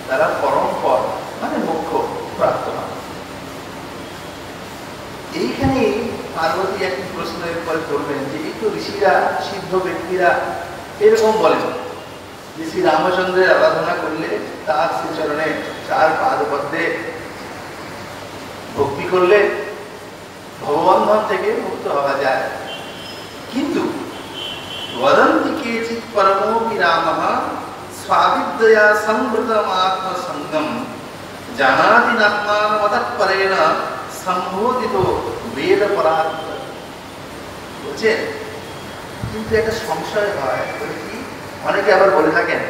তারা পরম পদ মানে মোক্ষ প্রাপ্ত হয়। এইখানে পার্বতী একটি প্রশ্ন এরপরে করবেন যে এই তো ঋষিরা সিদ্ধ ব্যক্তিরা এরকম বলেন যে শ্রী রামচন্দ্রের আরাধনা করলে তার শ্রীচরণে চার পাদপদ্মে ভক্তি করলে ভগবন্ধন থেকে মুক্ত হওয়া যায়, কিন্তু वदन्ति केचित् परमोऽपि रामः स्वाविद्यया संवृतम् आत्मसंगम् जानाति नात्मानमतःपरेण সম্বোধিত বেদ পরার্থ। বলছে কিন্তু একটা সংশয় হয়, কি অনেকে আবার বলে থাকেন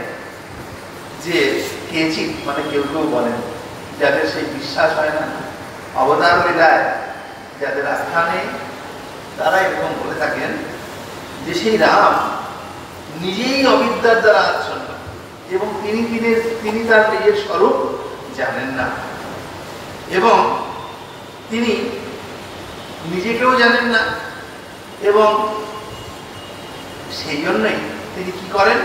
যে কেচিৎ মানে কেউ কেউ বলেন যাদের সেই বিশ্বাস হয় না অবতার লীলায় যাদের আস্থা নেই, তারা এরকম বলে থাকেন যে সেই রাম নিজেই অবিদ্যার দ্বারা আচ্ছন্ন এবং তিনি তার নিজের স্বরূপ জানেন না এবং তিনি নিজেকেও জানেন না, এবং সেই জন্যই তিনি কি করেন,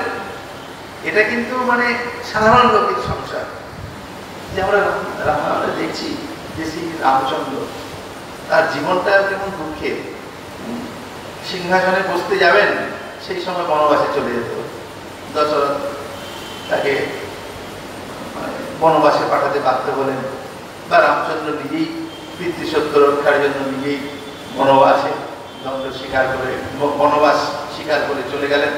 এটা কিন্তু মানে সাধারণ লোকের সংসার। যে আমরা রামায়ণে দেখছি যে শ্রী রামচন্দ্র তার জীবনটা কেমন দুঃখের, সিংহাসনে বসতে যাবেন সেই সময় বনবাসে চলে যেত, দশরথ তাকে বনবাসে পাঠাতে বাধ্য হলেন, বা রামচন্দ্র নিজেই পিতৃসত্য রক্ষার জন্য নিজেই বনবাসে দণ্ড স্বীকার করে বনবাস স্বীকার করে চলে গেলেন,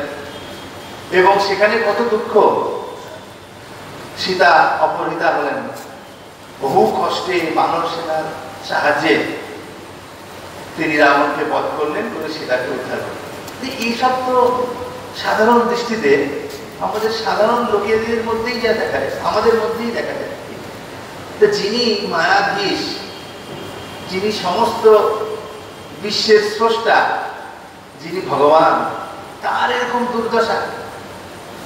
এবং সেখানে কত দুঃখ, সীতা অপহৃতা হলেন, বহু কষ্টে বানর সেনার সাহায্যে তিনি রাবণকে বধ করলেন, করে সীতাকে উদ্ধার করলেন। এইসব তো সাধারণ দৃষ্টিতে আমাদের সাধারণ লোকেদের মধ্যেই যা দেখা যায়, আমাদের মধ্যেই দেখা যায়। যিনি মায়াধীশ, যিনি সমস্ত বিশ্বের স্রষ্টা, যিনি ভগবান, তার এরকম দুর্দশা,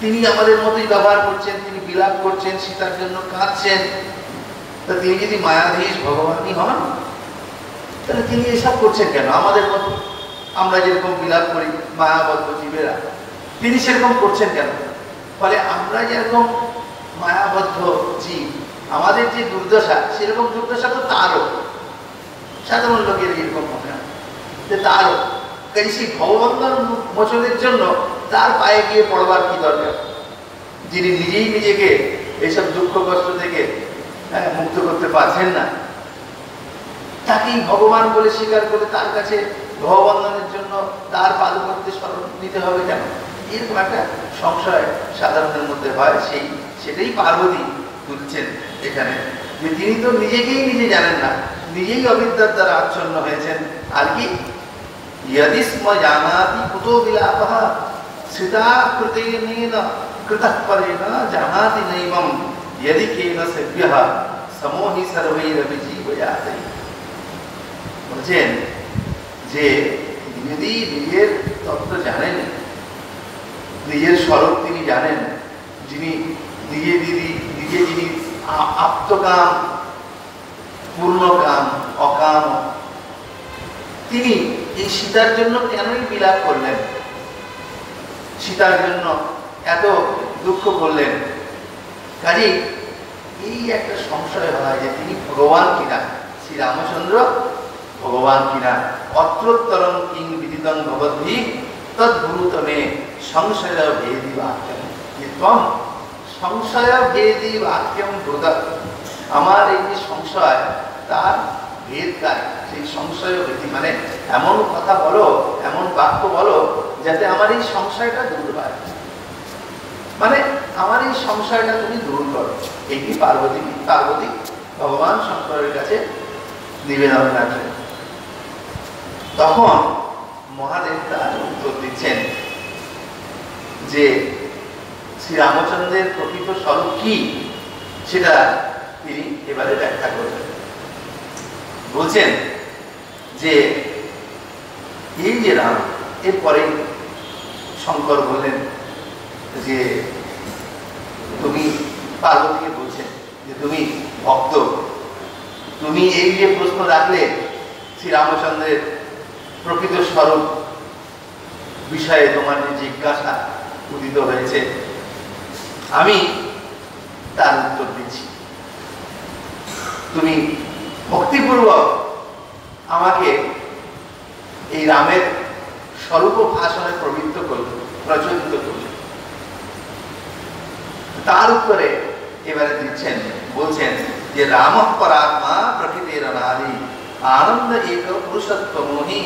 তিনি আমাদের মতোই ব্যবহার করছেন, তিনি বিলাপ করছেন, সীতার জন্য কাঁদছেন। তা তিনি যদি মায়াধীশ ভগবানই হন, তাহলে তিনি এসব করছেন কেন? আমাদের মতো আমরা যেরকম বিলাপ করি মায়াবদ্ধ জীবেরা, তিনি সেরকম করছেন কেন? ফলে আমরা যেরকম মায়াবদ্ধ জীব, আমাদের যে দুর্দশা, সেরকম দুর্দশা তো তারও, সাধারণ লোকের এরকম মনে হয় যে তারও। কাজে সেই ভগবন্ধন মোচনের জন্য তার পায়ে গিয়ে পড়বার কি দরকার? যিনি নিজেই নিজেকে এইসব দুঃখ কষ্ট থেকে মুক্ত করতে পারছেন না, তাকেই ভগবান বলে স্বীকার করে তার কাছে ভগবন্ধনের জন্য তার পাদপদ্মে স্মরণ নিতে হবে কেন? এরকম একটা সংশয় সাধারণের মধ্যে হয়। সেটাই পার্বতী তুলছেন এখানে, যে তিনি তো নিজেকেই নিজে জানেন না, নিজেই অবিদ্যার দ্বারা আচ্ছন্ন হয়েছেন। আর কি यदि स्म जानाति कुतो विलापः श्रिता कृतेन कृतः परेण जानाति नैवं यदि केन सेव्यः समोहि सर्वैरपि जीवयाते। বলছেন যে যদি নিজের তত্ত্ব জানেন, নিজের স্বরূপ তিনি জানেন, যিনি নিজে যিনি আপ্তকাম পূর্ণকাম অকাম, তিনি এই সীতার জন্য কেনই বিলাপ করলেন, সীতার জন্য এত দুঃখ করলেন? কাজেই এই একটা সংশয় হয় যে তিনি ভগবান কিনা, শ্রী রামচন্দ্র ভগবান কিনা। অত্রোত্তরং কিং বিদিতং ভবদ্ভিঃ তদ্ব্রূতমে সংশয় ভেদি বাক্যম। ত্বম সংশয় ভেদি বাক্যম ব্রুত। আমার এই যে সংশয়, তার ভেদকারী, সেই সংশয় ভেদি মানে এমন কথা বলো, এমন বাক্য বলো যাতে আমার এই সংশয়টা দূর হয়, মানে আমার এই সংশয়টা তুমি দূর করো। এটি পার্বতী ভগবান শঙ্করের কাছে নিবেদন রাখলেন। তখন মহাদেব তার উত্তর দিচ্ছেন যে শ্রী রামচন্দ্রের প্রকৃত স্বরূপ কি, সেটা তিনি এবারে ব্যাখ্যা করবেন। বলছেন যে এই যে রাম, এরপরে শঙ্কর বললেন যে তুমি পার্বতীকে বলছেন যে তুমি ভক্ত, তুমি এই যে প্রশ্ন রাখলে শ্রী রামচন্দ্রের প্রকৃত স্বরূপ বিষয়ে তোমার যে জিজ্ঞাসা উদিত হয়েছে, আমি তার উত্তর দিচ্ছি। তুমি ভক্তিপূর্বক আমাকে এই রামের স্বরূপ ভাষণে প্রচলিত করলে। তার উত্তরে এবারে দিচ্ছেন, বলছেন যে রাম পরাত্মা প্রকৃতির অনাদি আনন্দ এক পুরুষত্বমোহি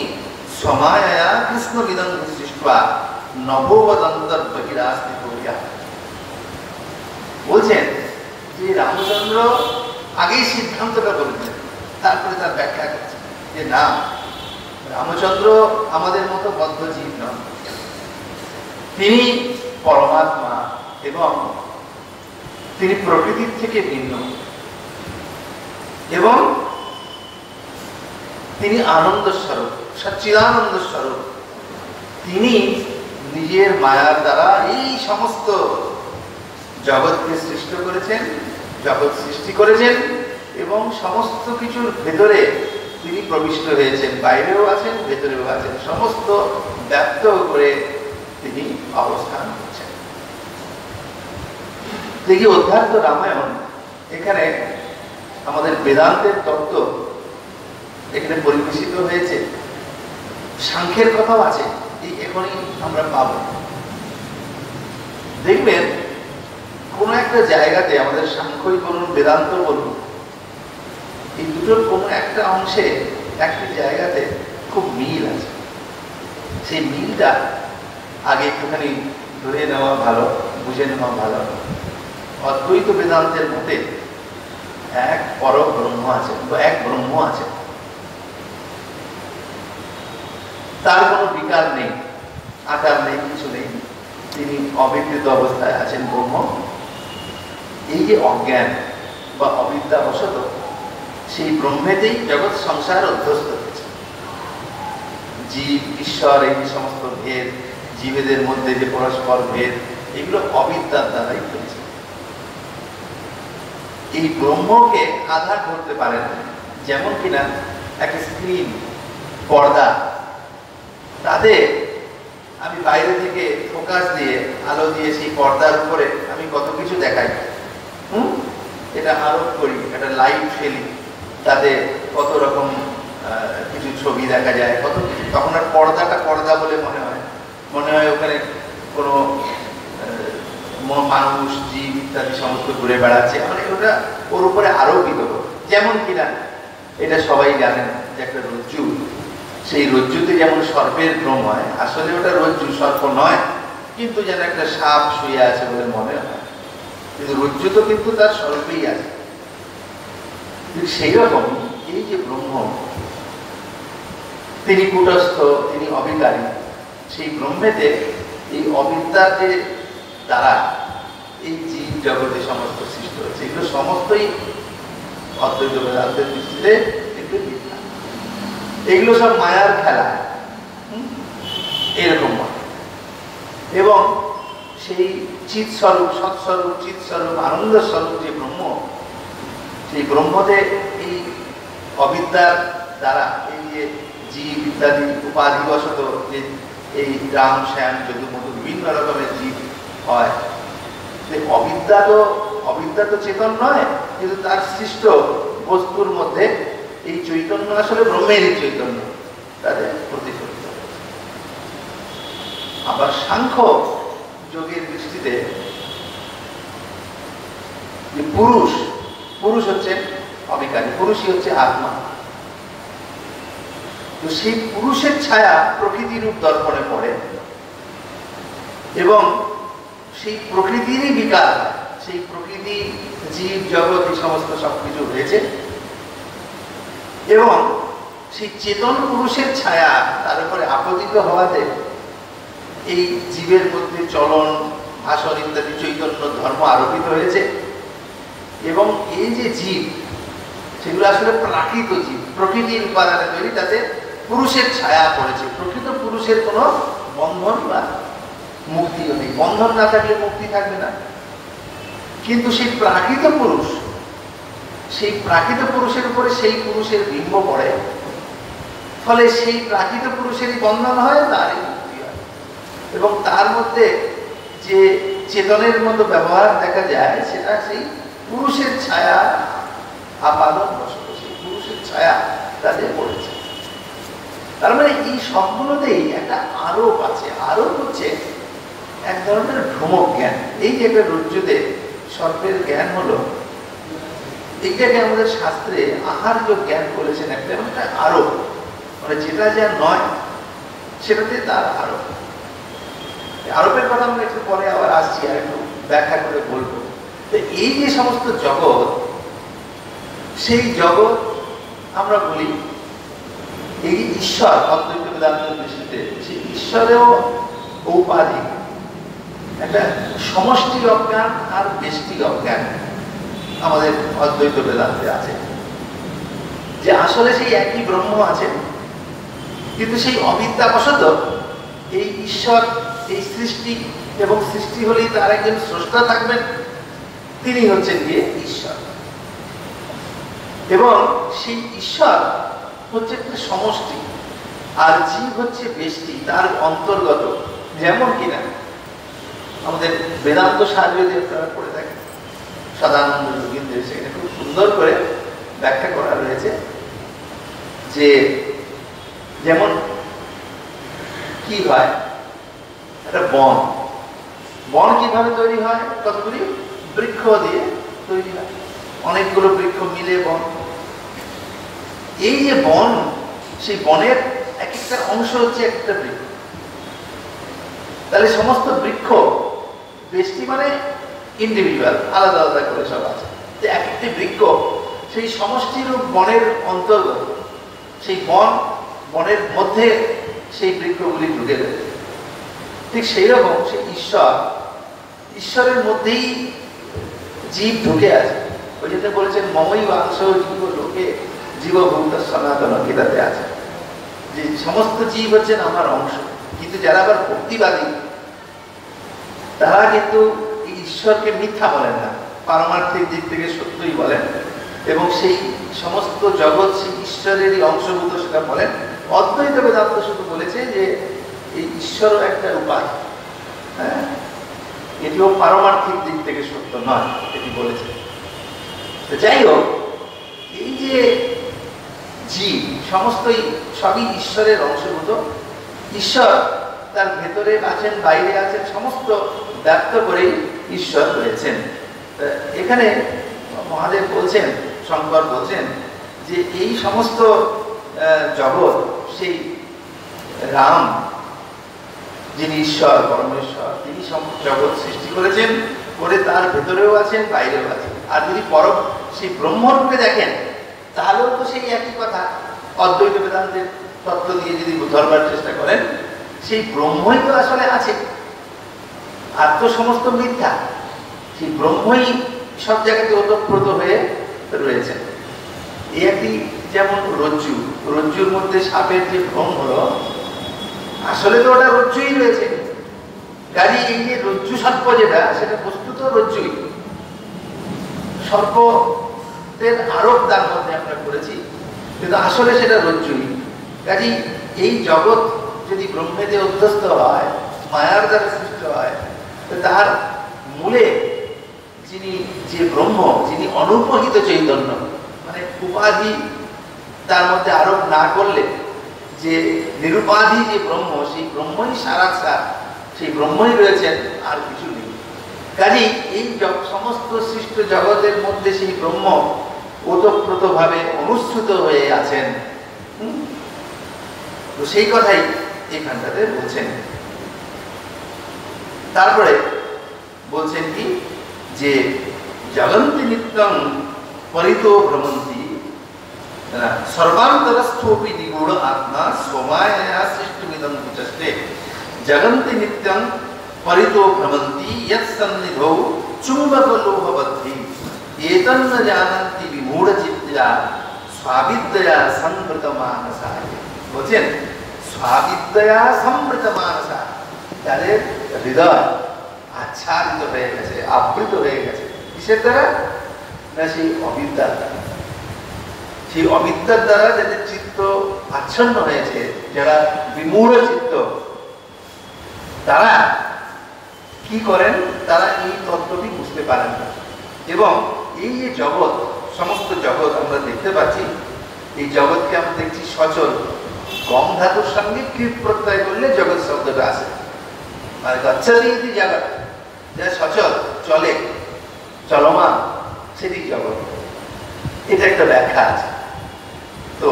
সমায়া কৃষ্ণবিদং সৃষ্টা নভোবদন্তর বহিরাস্তি করিয়া। বলছেন যে রামচন্দ্র আগেই সিদ্ধান্তটা বলেছেন, তারপরে তার ব্যাখ্যা করছেন যে না, রামচন্দ্র আমাদের মতো বদ্ধ জীব নন, তিনি পরমাত্মা এবং তিনি প্রকৃতির থেকে ভিন্ন এবং তিনি আনন্দ স্বরূপ, সচ্চিদানন্দ স্বরূপ। তিনি নিজের মায়ার দ্বারা এই সমস্ত জগৎকে সৃষ্টি করেছেন, জগৎ সৃষ্টি করেছেন এবং সমস্ত কিছুর ভেতরে তিনি প্রবিষ্ট হয়েছেন, বাইরেও আছেন ভেতরেও আছেন, সমস্ত ব্যক্ত করে তিনি অবস্থান করছেন। দেখি অধ্যাত্ম রামায়ণ, এখানে আমাদের বেদান্তের তত্ত্ব এখানে পরিবেশিত হয়েছে, সাংখ্যের কথাও আছে, এই এখনই আমরা পাব। দেখবেন কোনো একটা জায়গাতে আমাদের সাংখ্যই বলুন বেদান্ত বলুন, এই দুটোর কোনো একটা অংশে একটি জায়গাতে খুব মিল আছে। সেই মিলটা আগে একটুখানি ধরে নেওয়া ভালো, বুঝে নেওয়া ভালো। অদ্বৈত বেদান্তের মতে এক পরব্রহ্ম আছে, এক ব্রহ্ম আছে, তার কোনো বিকার নেই, আকার নেই, কিছু নেই, তিনি অবিকৃত অবস্থায় আছেন ব্রহ্ম। এই যে অজ্ঞান বা অবিদ্যাবশত সেই ব্রহ্মেতেই জগৎ সংসার অধ্যস্ত হয়েছে। জীব ঈশ্বর এই সমস্ত ভেদ, জীবেদের মধ্যে যে পরস্পর ভেদ, এগুলো অবিদ্যার দ্বারাই হয়েছে। এই ব্রহ্মকে আধার করতে পারেন, যেমন কিনা একটা স্ক্রিন, পর্দা, তাতে আমি বাইরে থেকে ফোকাস দিয়ে আলো দিয়ে সেই পর্দার উপরে আমি কত কিছু দেখাই, এটা আরোপ করি, একটা লাইট ফেলি, তাতে কত রকম কিছু ছবি দেখা যায়, কত কিছু। তখন আর পর্দাটা পর্দা বলে মনে হয় ওখানে কোনো মানুষ, জীব ইত্যাদি সমস্ত ঘুরে বেড়াচ্ছে, মানে ওটা ওর উপরে আরোপিত। যেমন কিনা এটা সবাই জানেন যে একটা রজ্জু, সেই রজ্জুতে যেমন সর্পের ভ্রম হয়, আসলে ওটা রজ্জু, সর্প নয়, কিন্তু যেন একটা সাপ শুয়ে আছে বলে মনে হয়, কিন্তু রজ্জু তো কিন্তু তার সর্পেই আছে। সেই রকম এই যে ব্রহ্ম, তিনি কূটস্থ, তিনি অবিকারী, সেই ব্রহ্মেতে এই অবিদ্যার যে দ্বারা এই জীব জগতে সমস্ত সৃষ্টি হয়েছে, এগুলো সমস্তই অদ্বৈত বেদান্তের দৃষ্টিতে একটু মিথ্যা, এগুলো সব মায়ার খেলা, এরকম মনে। এবং সেই চিৎস্বরূপ, সৎস্বরূপ, চিৎস্বরূপ, আনন্দ স্বরূপ যে ব্রহ্ম, সেই ব্রহ্মতে এই অবিদ্যার দ্বারা এই যে জীব ইত্যাদি উপাধিবশত যে এই রাম, শ্যাম, যদুমধু বিভিন্ন রকমের জীব হয়, অবিদ্যা তো চেতন নয়, কিন্তু তার সৃষ্ট বস্তুর মধ্যে এই চৈতন্য আসলে ব্রহ্মেরই চৈতন্য, তাদের প্রতিফলিত। আবার সাংখ্য যোগের দৃষ্টিতে যে পুরুষ হচ্ছে অবিকারী, পুরুষই হচ্ছে আত্মা। তো সেই পুরুষের ছায়া প্রকৃতি রূপ দর্পণে পড়ে এবং সেই প্রকৃতিরই বিকার, সেই প্রকৃতি, জীব জগৎ, এই সমস্ত সবকিছু হয়েছে এবং সেই চেতন পুরুষের ছায়া তার উপরে আপতিত হওয়াতে এই জীবের মধ্যে চলন, ভাষণ ইত্যাদি চৈতন্য ধর্ম আরোপিত হয়েছে। এবং এই যে জীব, সেগুলো আসলে প্রাকৃত জীব, প্রকৃতির উপাদানে তৈরি, তাতে পুরুষের ছায়া পড়েছে। প্রকৃত পুরুষের কোনো বন্ধন বা মুক্তিও নেই, বন্ধন না থাকলে মুক্তি থাকবে না। কিন্তু সেই প্রাকৃত পুরুষের উপরে সেই পুরুষের বিম্ব পড়ে, ফলে সেই প্রাকৃত পুরুষেরই বন্ধন হয়, তারই মুক্তি হয়। এবং তার মধ্যে যে চেতনের মতো ব্যবহার দেখা যায়, সেটা সেই পুরুষের ছায়া আপাদন বসত, সেই পুরুষের ছায়া তাদের পড়েছে। তার মানে এই সবগুলোতেই একটা আরোপ আছে। আরোপ হচ্ছে এক ধরনের ভ্রমক জ্ঞান। এই যে একটা রজ্জুতে সর্পের জ্ঞান হলো, এইটাকে আমাদের শাস্ত্রে আহার্য জ্ঞান বলেছেন। একটা আরোপ, মানে যেটা যা নয় সেটাতে তার আরোপ। আরোপের কথা আমরা একটু পরে আবার আসছি, আর একটু ব্যাখ্যা করে বলবো। এই যে সমস্ত জগৎ, সেই জগৎ আমরা বলি এই ঈশ্বর, অদ্বৈত বেদান্তের দৃষ্টিতে সেই ঈশ্বরেও ঔপাধিক একটা সমষ্টি অজ্ঞান আর ব্যষ্টি অজ্ঞান আমাদের অদ্বৈত বেদান্তে আছে, যে আসলে সেই একই ব্রহ্ম আছে, কিন্তু সেই অবিদ্যাবশত এই ঈশ্বর, এই সৃষ্টি, এবং সৃষ্টি হলেই তার একজন স্রষ্টা থাকবেন, তিনি হচ্ছেন গিয়ে ঈশ্বর। এবং সেই ঈশ্বর হচ্ছে একটা সমষ্টি, আর জীব হচ্ছে ব্যষ্টি, তার অন্তর্গত। যেমন কিনা আমাদের বেদান্ত সার যদি আপনারা পড়ে থাকেন, সদানন্দ যোগীন্দ্র সেখানে খুব সুন্দর করে ব্যাখ্যা করা রয়েছে, যে যেমন কি হয়, একটা বন, বন কিভাবে তৈরি হয়, কতগুলি বৃক্ষ দিয়ে তৈরি হয়, অনেকগুলো বৃক্ষ মিলে বন। এই যে বন, সেই বনের এক একটা অংশ হচ্ছে একটা বৃক্ষ। তাহলে সমস্ত বৃক্ষ, ব্যষ্টি মানে ইন্ডিভিজুয়াল, আলাদা আলাদা করে সব আছে, যে এক একটি বৃক্ষ সেই সমষ্টিরূপ বনের অন্তর্গত। সেই বনের মধ্যে সেই বৃক্ষগুলি ঢুকে রয়েছে। ঠিক সেই রকম সেই ঈশ্বরের মধ্যেই জীব ঢুকে আছে। ওই জন্য বলেছেন মমই বাংশ জীব লোকে জীবভূত সনাতন, গীতাতে আছে যে সমস্ত জীব হচ্ছেন আমার অংশ। কিন্তু যারা আবার ভক্তিবাদী, তারা কিন্তু ঈশ্বরকে মিথ্যা বলেন না, পারমার্থিক দিক থেকে সত্যই বলেন, এবং সেই সমস্ত জগৎ সেই ঈশ্বরেরই অংশভূত সেটা বলেন। অদ্বৈত বেদান্ত শুধু বলেছে যে এই ঈশ্বরও একটা উপাধি, হ্যাঁ, এটিও পারমার্থিক দিক থেকে সত্য নয়, এটি বলেছে। যাই হোক, এই যে জীব সমস্তই সবই ঈশ্বরের অংশভূত। ঈশ্বর তার ভেতরে আছেন, বাইরে আছেন, সমস্ত ব্যক্ত করেই ঈশ্বর রয়েছেন। এখানে মহাদেব বলছেন, শঙ্কর বলছেন যে এই সমস্ত জগৎ সেই রাম, যিনি ঈশ্বর পরমেশ্বর, তিনি জগৎ সৃষ্টি করেছেন, করে তার ভেতরেও আছেন, বাইরেও আছেন। আর যদি সেই ব্রহ্মরূপে দেখেন, তাহলেও তো সেই একই কথা। অদ্বৈত বেদান্তের তত্ত্ব দিয়ে যদি ধরবার চেষ্টা করেন, সেই ব্রহ্মই তো আসলে আছে, আর তো সমস্ত মিথ্যা। সেই ব্রহ্মই সব জায়গাতে ওতপ্রোত হয়ে রয়েছে। এই একটি যেমন রজ্জুর মধ্যে সাপের যে ভ্রম হলো, আসলে তো ওটা রজ্জুই রয়েছে। গাড়ি এই যে রজ্জু সর্প যেটা, সেটা বস্তুত রজ্জুই। সর্পের আরোপ তার মধ্যে আমরা করেছি, কিন্তু আসলে সেটা রজ্জুই। কাজে এই জগৎ যদি ব্রহ্মেতে অধ্যস্ত হয়, মায়ার দ্বারা সৃষ্ট হয়, তার মূলে যে ব্রহ্ম, যিনি অনুপহিত চৈতন্য, মানে উপাধি তার মধ্যে আরোপ না করলে যে নিরুপাধি যে ব্রহ্ম, সেই ব্রহ্মই সারাৎসার, সেই ব্রহ্মই রয়েছেন, আর কিছু নেই। কাজেই এই সমস্ত সৃষ্ট জগতের মধ্যে সেই ব্রহ্ম ওতপ্রোত ভাবে অনুসৃত হয়ে আছেন। তো সেই কথাই এখানটাতে বলছেন। তারপরে বলছেন কি, যে জগন্তি নিত্যং পরিতো ভ্রমন্তি সর্বান্তরস্থোপি নিগূঢ় আত্মা সোমায়া সৃষ্টিমিদং বিচষ্টে। জগন্তি নিত্যং পরিতো ভ্রমন্তি ইয়ৎসন্নিধৌ চুম্বকলোহবদ্ধি এতন্ন জানন্তি বিমূঢ়চিত্তা স্বাবিদ্যয়া সম্ভৃত মানসা। বলছেন স্বাবিদ্যয়া সম্ভৃত মানসা, যাদের হৃদয় আচ্ছাদিত হয়ে গেছে, আবৃত হয়ে গেছে, কিসের দ্বারা? না, সেই অবিদ্যার দ্বারা। সেই অবিদ্যার দ্বারা যাদের চিত্ত আচ্ছন্ন হয়েছে, যারা বিমূঢ় চিত্ত, তারা কি করেন, তারা এই তত্ত্বটি বুঝতে পারেন না। এবং এই যে জগৎ, সমস্ত জগৎ আমরা দেখতে পাচ্ছি, এই জগৎকে আমরা দেখছি সচল। গম ধাতুর সঙ্গে কৃত প্রত্যয় করলে জগৎ শব্দটা আসে, মানে গচ্ছতি ইতি জগৎ, যা সচল, চলে, চলমান, সেটি জগৎ। এটা একটা ব্যাখ্যা আছে। তো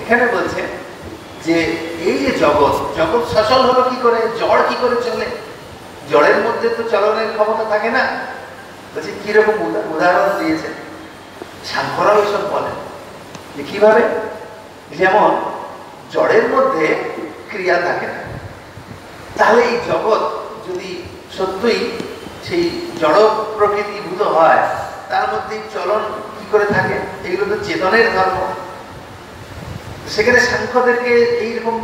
এখানে বলছে যে এই যে জগৎ, জগৎ সচল হলো কি করে, জড় কি করে চলে? জড়ের মধ্যে তো চলনের ক্ষমতা থাকে না। বলছে কিরকম উদাহরণ দিয়েছেন, সাংখ্যরাও এসব বলেন যে কিভাবে, যেমন জড়ের মধ্যে ক্রিয়া থাকে না, তাহলে এই জগৎ যদি সত্যই সেই জড় প্রকৃতিভূত হয়, তার মধ্যে চলন কি করে থাকে? এগুলো তো চেতনের ধর্ম। সেখানে সাংখ্যদেরকে এইরকম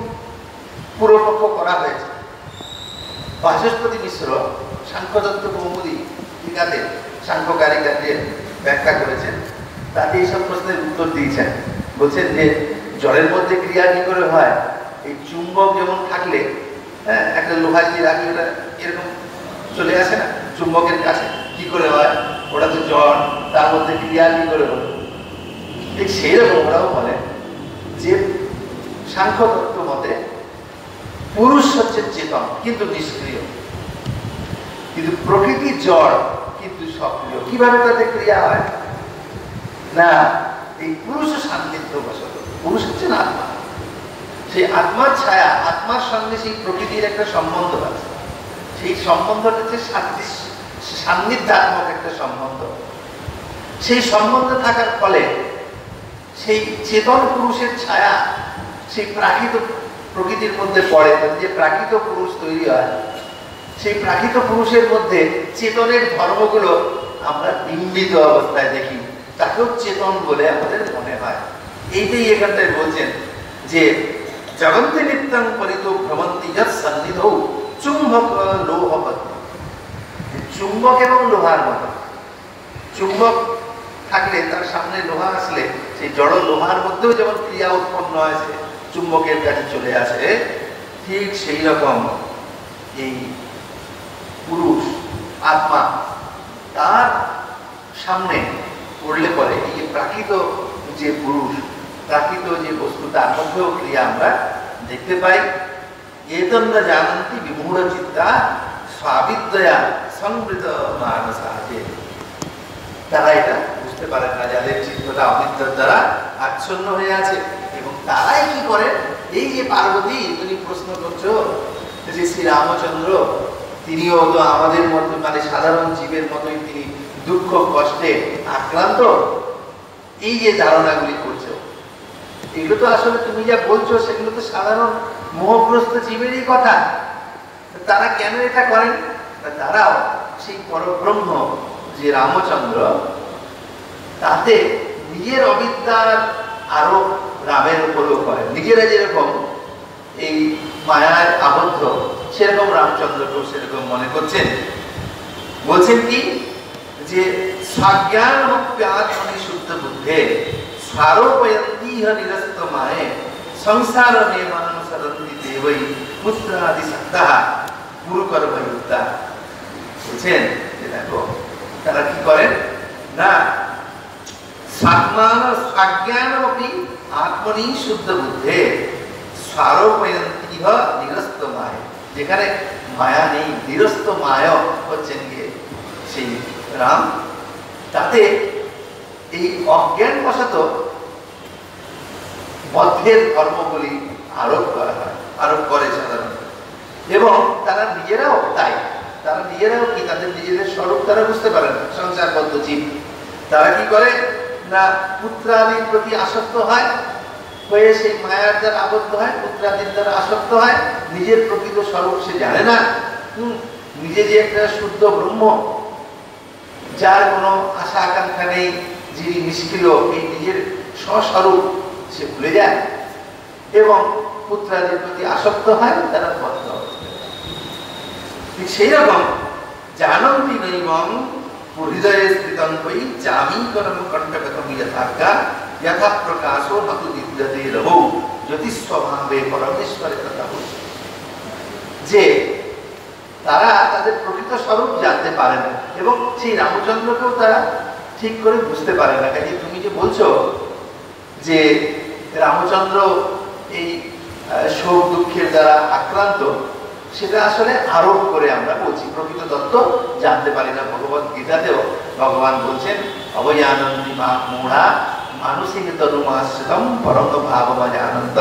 পুরোপক্ষ করা হয়েছে। বাচস্পতি মিশ্র সাংখ্যদত্ত কৌমুদী টিকাতে সাংখ্যকারিকাকে ব্যাখ্যা করেছেন, তাতে এইসব প্রশ্নের উত্তর দিয়েছেন। বলছেন যে জড়ের মধ্যে ক্রিয়া কি করে হয়? এই চুম্বক যেমন থাকলে, হ্যাঁ, একটা লোহা দিয়ে রাখি, ওটা এরকম চলে আসে না চুম্বকের কাছে, কি করে হয়? ওটা তো জড়, তার মধ্যে ক্রিয়া কি করে হলো? ঠিক সেই রকম ওরাও বলে যে সাংখ্যতত্ত্ব মতে পুরুষ হচ্ছে চেতন কিন্তু নিষ্ক্রিয়, কিন্তু প্রকৃতি জড় কিন্তু সক্রিয়। কিভাবে তাতে ক্রিয়া হয়? না, এই পুরুষ সান্নিধ্য বসত। পুরুষ হচ্ছেন আত্মা, সেই আত্মার ছায়া, আত্মার সঙ্গে সেই প্রকৃতির একটা সম্বন্ধ আছে। সেই সম্বন্ধটা হচ্ছে সান্নিধ্যাত্মক একটা সম্বন্ধ। সেই সম্বন্ধ থাকার ফলে সেই চেতন পুরুষের ছায়া সেই প্রাকৃত প্রকৃতির মধ্যে পড়ে। যে প্রাকৃত পুরুষ তৈরি হয়, সেই প্রাকৃত পুরুষের মধ্যে চেতনের ধর্মগুলো আমরা বিম্বিত অবস্থায় দেখি, তাকেও চেতন বলে আমাদের মনে হয়। এইটাই এখানটায় বলছেন যে জগন্তে নিত্যং পরিত ভ্রমন্তি যৎ সন্নিধৌ চুম্বক লোহবৎ। চুম্বক এবং লোহার মতো, চুম্বক থাকলে তার সামনে লোহা আসলে সেই জড় লোহার মধ্যেও যেমন ক্রিয়া উৎপন্ন হয়, চুম্বকের কাছে চলে আসে, ঠিক সেই রকম এই পুরুষ আত্মা, তার সামনে পড়লে পরে এই প্রাকৃত যে পুরুষ, প্রাকৃত যে বস্তু, তার মধ্যেও ক্রিয়া আমরা দেখতে পাই। এতন্দ্র জানন্তি বিমূঢ় চিত্তা স্বাবিদ্যয়া সংবৃত মানসাতে। তারা এটা বুঝতে পারে না, যাদের চিত্তটা অবিদ্যার দ্বারা আচ্ছন্ন হয়ে আছে। এবং তারাই কি করে, এই যে পার্বতী তুমি প্রশ্ন করছো যে শ্রী রামচন্দ্র তিনিও তো আমাদের মতো, মানে সাধারণ জীবের মতোই তিনি দুঃখ কষ্টে আক্রান্ত, এই যে ধারণাগুলি করছো, এগুলো তো আসলে তুমি যা বলছো সেগুলো তো সাধারণ মোহগ্রস্ত জীবেরই কথা। তারা কেন এটা করেন? তারাও সেই পরব্রহ্ম যে রামচন্দ্র, তাতে নিজের অবিদ্যার আরো রামের উপরও করে। নিজেরা যেরকম এই মায়ায় আবদ্ধ, সেরকম রামচন্দ্রকেও সেরকম মনে করছেন। বলছেন কি যে স্বাজ্ঞান প্যাত্মনি শুদ্ধ বুদ্ধে স্বারোপয়ন্তি নিরস্ত মায়ে সংসার নিয়মানুসরন্তি দেবৈ পুত্রাদি সত্তাহ গুরুকর্মযুক্তা। বলছেন যে দেখো তারা কি করেন না, স্বাজ্ঞানমপি আত্মনি শুদ্ধ বুদ্ধে স্বারোপয়ন্তি নিরস্ত মায়ে। যেখানে মায়া নেই, নিরস্ত মায় হচ্ছেন গিয়ে সেই রাম, তাতে এই অজ্ঞান বশত বদ্ধের ধর্মগুলি আরোপ করা হয়, আরোপ করে সাধারণত। এবং তারা নিজেরাও তাই, তারা নিজেরাও কি তাদের নিজেদের স্বরূপ তারা বুঝতে পারে না। সংসারবদ্ধ জীব তারা কি করে না, পুত্রাদির প্রতি আসক্ত হয়, হয়ে সেই মায়ার দ্বারা আবদ্ধ হয়, পুত্রাদির দ্বারা আসক্ত হয়, নিজের প্রকৃত স্বরূপ সে জানে না। নিজে যে একটা শুদ্ধ ব্রহ্ম, যার কোনো আশা আকাঙ্ক্ষা নেই, যিনি নিষ্ক্রিয়, এই নিজের স্বস্বরূপ সে ভুলে যায় এবং পুত্রাদির প্রতি আসক্ত হয়, তারা বদ্ধ অবস্থায়। ঠিক সেই রকম জানন্তি নৈবং হৃদয়ে স্থিতং হই জামি কর্ম কণ্ঠকতম যথাজ্ঞা যথা প্রকাশো নতু বিদ্যতে রহু জ্যোতিস্বভাবে পরমেশ্বরে কথা বলছে। যে তারা তাদের প্রকৃত স্বরূপ জানতে পারে না, এবং সেই রামচন্দ্রকেও তারা ঠিক করে বুঝতে পারে না। কাজে তুমি যে বলছো যে রামচন্দ্র এই শোক দুঃখের দ্বারা আক্রান্ত, সেটা আসলে আরোপ করে আমরা বলছি, প্রকৃত তত্ত্ব জানতে পারি না। ভগবত গীতাতেও ভগবান বলছেন অবয়ানন্দি মূঢ়া মানসিক তনুমাশ্রিতম পরম ভাবমাজানন্ত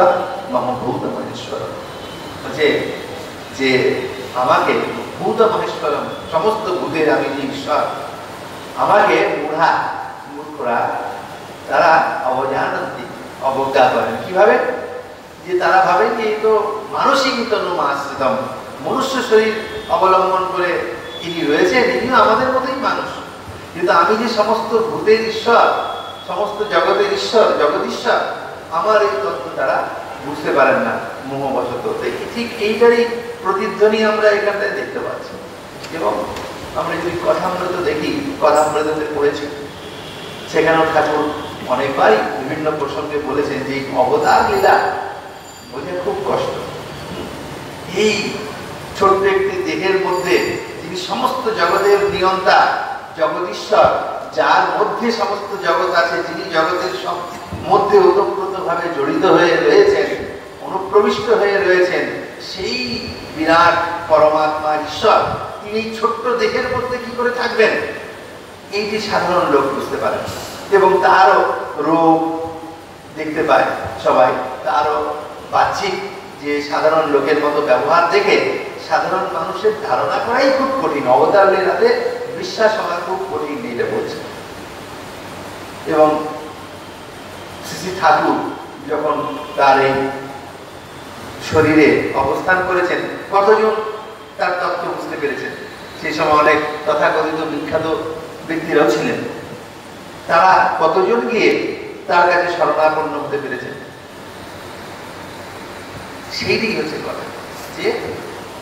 মম ভূত মহেশ্বর। যে আমাকে ভূত মহেশ্বরম, সমস্ত ভূতের আমি যে ঈশ্বর, আমাকে মূর্খরা তারা অবজানন্তি, অবজ্ঞা করেন। কিভাবে? যে তারা ভাবেন যে এই তো মানসিক তনুমাশ্রিতম, মনুষ্য শরীর অবলম্বন করে ইনি রয়েছেন, ইনিও আমাদের মতোই মানুষ, কিন্তু আমি যে সমস্ত ভূতের ঈশ্বর, সমস্ত জগতের ঈশ্বর, জগদীশ্বর, আমার এই তত্ত্ব তারা বুঝতে পারেন না মোহবশত। ঠিক এইটারই প্রতিধ্বনি আমরা এখানটায় দেখতে পাচ্ছি। এবং আমরা যদি কথামৃত দেখি, কথামৃততে পড়েছি, সেখানেও ঠাকুর অনেকবারই বিভিন্ন প্রসঙ্গে বলেছেন যে অবতার লীলা বোঝা খুব কষ্ট। এই ছোট্ট একটি দেহের মধ্যে যিনি সমস্ত জগতের নিয়ন্তা, জগদীশ্বর, যার মধ্যে সমস্ত জগৎ আছে, যিনি জগতের সব মধ্যে ওতপ্রোতভাবে জড়িত হয়ে রয়েছেন, অনুপ্রবিষ্ট হয়ে রয়েছেন, সেই বিরাট পরমাত্মা ঈশ্বর, তিনি ছোট্ট দেহের মধ্যে কি করে থাকবেন, এই যে সাধারণ লোক বুঝতে পারেন। এবং তারও রূপ দেখতে পায় সবাই, তারও বাহ্যিক যে সাধারণ লোকের মতো ব্যবহার দেখে সাধারণ মানুষের ধারণা করাই খুব কঠিন, অবতার লীলাতে বিশ্বাস হওয়া খুব কঠিন, এটা বলছে। এবং শ্রী ঠাকুর যখন তার এই শরীরে অবস্থান করেছেন, কতজন তার তত্ত্ব বুঝতে পেরেছেন? সেই সময় অনেক তথাকথিত বিখ্যাত ব্যক্তিরাও ছিলেন, তারা কতজন গিয়ে তার কাছে শরণাপন্ন হতে পেরেছেন? সেইটাই হচ্ছে কথা, যে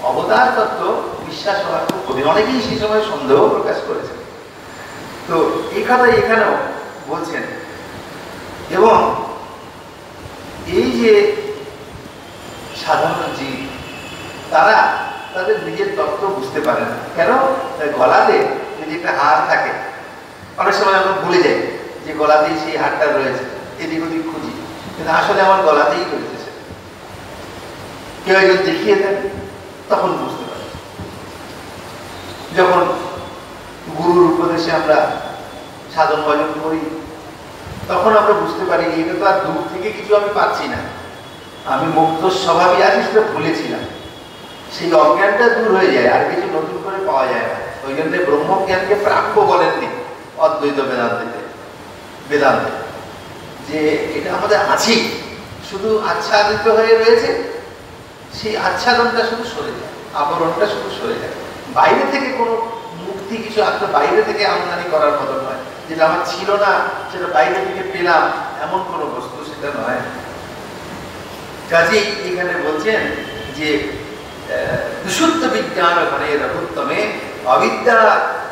অবতার তত্ত্ব বিশ্বাস হওয়া খুব কঠিন। অনেকেই সেই সময় সন্দেহ প্রকাশ করেছেন। তো এই কথাই এখানেও বলছেন। এবং এই যে সাধারণ জীব, তারা তাদের নিজের তত্ত্ব বুঝতে পারে না। কেন? গলাতে যদি একটা হাড় থাকে, অনেক সময় আমরা ভুলে যাই যে গলাতেই সেই হাড়টা রয়েছে, এদিক ওদিক খুঁজি, কিন্তু আসলে আমার গলাতেই রয়েছে। কেউ একজন দেখিয়ে দেন, তখন বুঝতে পারি। যখন গুরুর উপদেশে আমরা সাধন ভজন করি, তখন আমরা বুঝতে পারি এটা তো আর দূর থেকে কিছু আমি পাচ্ছি না, আমি মুক্ত স্বভাবই আছি, সেটা ভুলেছিলাম। সেই অজ্ঞানটা দূর হয়ে যায়, আর কিছু নতুন করে পাওয়া যায় না। ওই জন্য ব্রহ্মজ্ঞানকে প্রাপ্য বলেননি অদ্বৈত বেদান্তে, যে এটা আমাদের আছেই, শুধু আচ্ছাদিত হয়ে রয়েছে, সেই আচ্ছাদনটা শুধু সরে যায়, আবরণটা শুধু সরে যায়। বাইরে থেকে কোনো মুক্তি কিছু আসলে বাইরে থেকে আমদানি করার মতো নয়, যেটা আমার ছিল না সেটা বাইরে থেকে পেলাম, এমন কোনো বস্তু সেটা নয়। কাজেই এখানে বলছেন যে বিশুদ্ধ বিজ্ঞান ঘনে রঘুত্তমে অবিদ্যা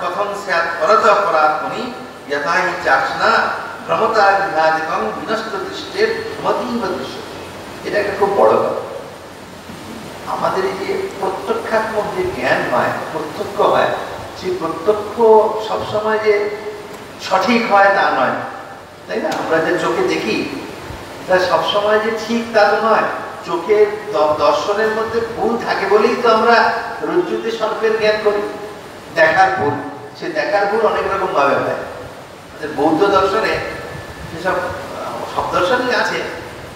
কথম স্যাৎ পরত পরাত্মনি যথাহি চাক্ষণা ভ্রমতা গৃহাদিকং বিনষ্ট দৃষ্টের মতীব দৃশ্য। এটা একটা খুব বড় কথা। আমাদের এই যে প্রত্যক্ষাত্মক যে জ্ঞান হয়, প্রত্যক্ষ হয়, সেই প্রত্যক্ষ সবসময় যে সঠিক হয় তা নয়, তাই না? আমরা যে চোখে দেখি তা সবসময় যে ঠিক তা তো নয়। চোখের দর্শনের মধ্যে ভুল থাকে বলেই তো আমরা রজ্জুতে সর্পের জ্ঞান করি, দেখার ভুল। সে দেখার ভুল অনেক রকম ভাবে হয়। বৌদ্ধ দর্শনে যেসব, সব দর্শনই আছে,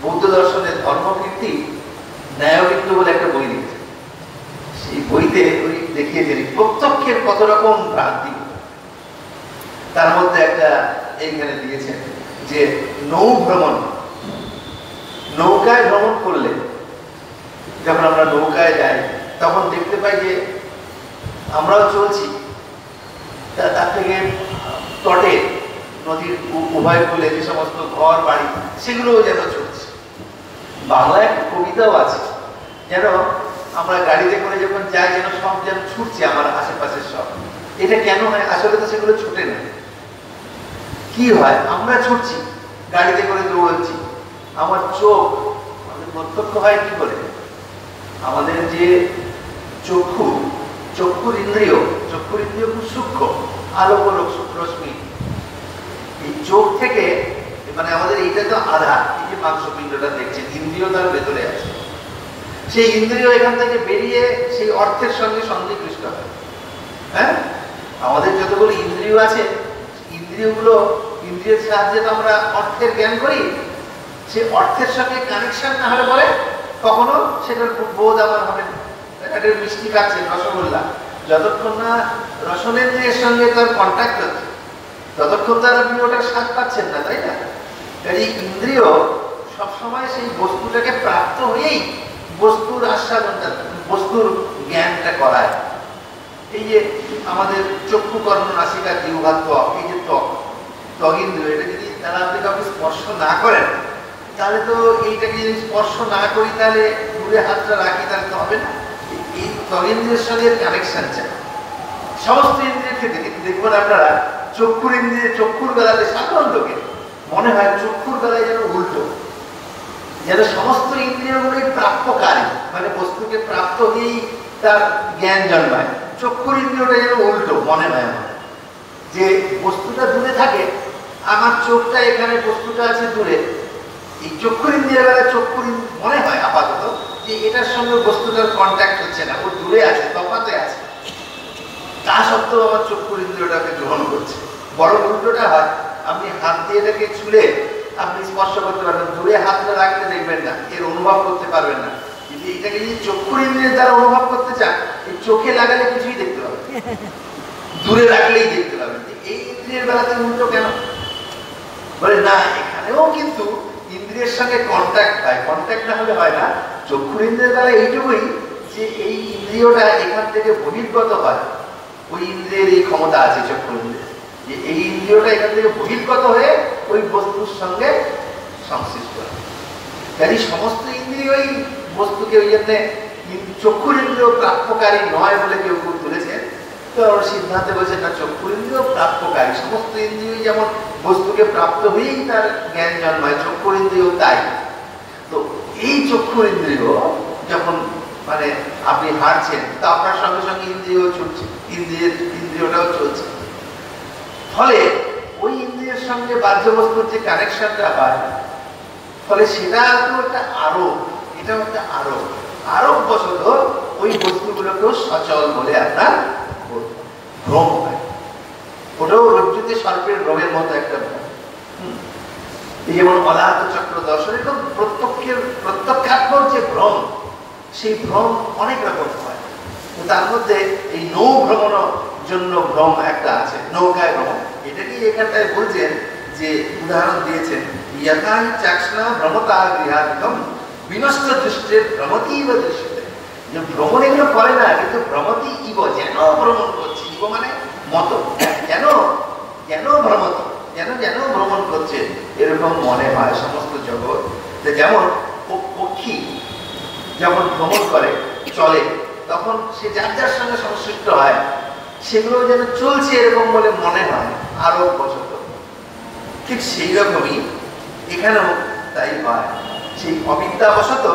বৌদ্ধ দর্শনের ধর্মকীর্তি ন্যায়বিন্দু বলে একটা বই লিখেছে। সেই বইতে উনি দেখিয়েছেন প্রত্যক্ষের কত রকম ভ্রান্তি। তার মধ্যে একটা এইখানে দিয়েছেন যে নৌ ভ্রমণ, নৌকায় ভ্রমণ করলে, যখন আমরা নৌকায় যাই তখন দেখতে পাই যে আমরাও চলছি, তার থেকে তটে নদীর উভয় কূলে যে সমস্ত ঘর বাড়ি সেগুলোও যেন চলছে। বাংলায় একটা কবিতাও আছে, যেন আমরা গাড়িতে করে যখন যাই যেন সব যেন ছুটছে আমার আশেপাশের সব। এটা কেন হয়? আসলে তো সেগুলো ছুটে না। কি হয়? আমরা ছুটছি, গাড়িতে করে দৌড়াচ্ছি, আমার চোখ আমাদের প্রত্যক্ষ হয় কি করে? আমাদের যে চক্ষু, চক্ষুর ইন্দ্রিয় খুব সূক্ষ্ম, আলোক ও রশ্মি। এই চোখ থেকে মানে আমাদের এইটা তো আধা, এই যে মাংসপিণ্ডটা দেখছেন, ইন্দ্রিয় তার ভেতরে আছে, সেই ইন্দ্রিয় এখান থেকে বেরিয়ে সেই অর্থের সঙ্গে সন্নিকৃষ্ট হয়। হ্যাঁ, আমাদের যতগুলো ইন্দ্রিয় আছে, ইন্দ্রিয়ের সাহায্যে তো আমরা অর্থের জ্ঞান করি। সে অর্থের সঙ্গে কানেকশন না হলে পরে কখনো সেটার বোধ আমার হবে না। একটা মিষ্টি খাচ্ছেন, রসগোল্লা, যতক্ষণ না রসনেন্দ্রিয়ের সঙ্গে তার কন্ট্যাক্ট হচ্ছে ততক্ষণ তার আপনি ওটার স্বাদ পাচ্ছেন না, তাই না? এই ইন্দ্রিয় সবসময় সেই বস্তুটাকে প্রাপ্ত হয়েই বস্তুর আস্বাদনটা, বস্তুর জ্ঞানটা করায়। এই যে আমাদের চক্ষু, কর্ণ, নাসিকা, জিহ্বা, ত্বক, এই যে ত্বক ইন্দ্রিয়, এটা যদি তারা আপনি কাউকে স্পর্শ না করেন তাহলে তো এইটাকে যদি স্পর্শ না করি তাহলে দূরে হাতটা রাখি তাহলে তো হবে না। এই ত্বকেন্দ্রিয়ের সঙ্গে কানেকশন চাই সমস্ত ইন্দ্রিয়ের ক্ষেত্রে। কিন্তু দেখবেন আপনারা চক্ষুর ইন্দ্রিয়, চক্ষুর বেলাতে সাধারণ লোকের মনে হয় চক্ষুর বেলায় যেন উল্টো, যেন সমস্ত ইন্দ্রিয়গুলোই প্রাপ্যকারী, মানে বস্তুকে প্রাপ্ত হয়েই তার জ্ঞান জন্মায়। চক্ষুর ইন্দ্রিয়টা যেন উল্টো মনে হয় আমার, যে বস্তুটা দূরে থাকে, আমার চোখটা এখানে, বস্তুটা আছে দূরে। এই চক্ষুর ইন্দ্রিয়ের বেলা চক্ষুর মনে হয় আপাতত যে এটার সঙ্গে বস্তুটার কন্ট্যাক্ট হচ্ছে না, ও দূরে আছে, তফাতে আছে, তা সত্ত্বেও আমার চক্ষুর ইন্দ্রিয়টাকে গ্রহণ করছে। বড় উল্টোটা হয়, আপনি হাত দিয়ে এটাকে ছুলে আপনি স্পর্শ করতে পারবেন, দূরে হাতটা রাখলে দেখবেন না, এর অনুভব করতে পারবেন না। কিন্তু এটাকে যদি চক্ষুর ইন্দ্রিয়ের দ্বারা অনুভব করতে চান, এই চোখে লাগালে কিছুই দেখতে পাবেন, দূরে রাখলেই দেখতে পাবেন। এই ইন্দ্রিয়ের বেলাতে উল্টো কেন? বলে না, এখানেও কিন্তু ইন্দ্রিয়ের সঙ্গে কন্ট্যাক্ট হয়, কন্ট্যাক্ট না হলে হয় না। চক্ষুর ইন্দ্রিয়ের বেলা এইটুকুই যে এই ইন্দ্রিয়টা এখান থেকে বহির্গত হয়, ওই ইন্দ্রিয়ের এই ক্ষমতা আছে চক্ষুর ইন্দ্রিয়ের, যে এই ইন্দ্রিয়টা এখান থেকে বহির্গত হয়ে ওই বস্তুর সঙ্গে সংশ্লিষ্ট হয়। কাজে সমস্ত ইন্দ্রিয়ই বস্তুকে, ওই জন্য চক্ষুর ইন্দ্রিয় প্রাপ্যকারী নয় বলে কেউ কেউ তুলেছেন। তো সিদ্ধান্তে বলছেন না, চক্ষুর ইন্দ্রিয় প্রাপ্যকারী, সমস্ত ইন্দ্রিয় যেমন বস্তুকে প্রাপ্ত হয়েই তার জ্ঞান জন্মায়, চক্ষুর ইন্দ্রিয় তাই। তো এই চক্ষুর ইন্দ্রিয় যখন মানে আপনি হাঁটছেন, তো আপনার সঙ্গে সঙ্গে ইন্দ্রিয় ছুটছে, ইন্দ্রিয়টাও চলছে, ফলে ওই ইন্দ্রিয়ের সঙ্গে বাহ্য বস্তুর যে কানেকশনটা হয়, ফলে সেটা তো একটা আরোপ, এটাও একটা আরোপ বশত ওই বস্তুগুলোকেও সচল বলে আপনার ভ্রম হয়। ওটাও রজ্জুতে সর্পের ভ্রমের মতো একটা ভ্রম। যেমন অলাহত চক্র দর্শন, এটা প্রত্যক্ষাত্মক যে ভ্রম, সেই ভ্রম অনেক রকম হয়। তার মধ্যে এই নৌ ভ্রমণ জন্য ভ্রম একটা আছে, নৌকায় ভ্রমণ। এটাকেই এখানটায় বলছেন, যে উদাহরণ দিয়েছেন, ইয়াথাই চাক্ষনা ভ্রমতা গৃহাদিকম বিনষ্ট দৃষ্টের ভ্রমতি ইব দৃশ্যতে। যে ভ্রমণ এগুলো করে না, কিন্তু ভ্রমতি ইব, যেন ভ্রমণ করছে, ইব মানে মতো, যেন ভ্রমতি, যেন ভ্রমণ করছে এরকম মনে হয় সমস্ত জগৎ। যেমন পক্ষী যখন ভ্রমণ করে, চলে, তখন সে যার যার সঙ্গে সংশ্লিষ্ট হয়, সেগুলো যেন চলছে এরকম বলে মনে হয় আরোপ বশত। ঠিক সেই রকমই এখানেও তাই হয়, সেই অবিদ্যাবশত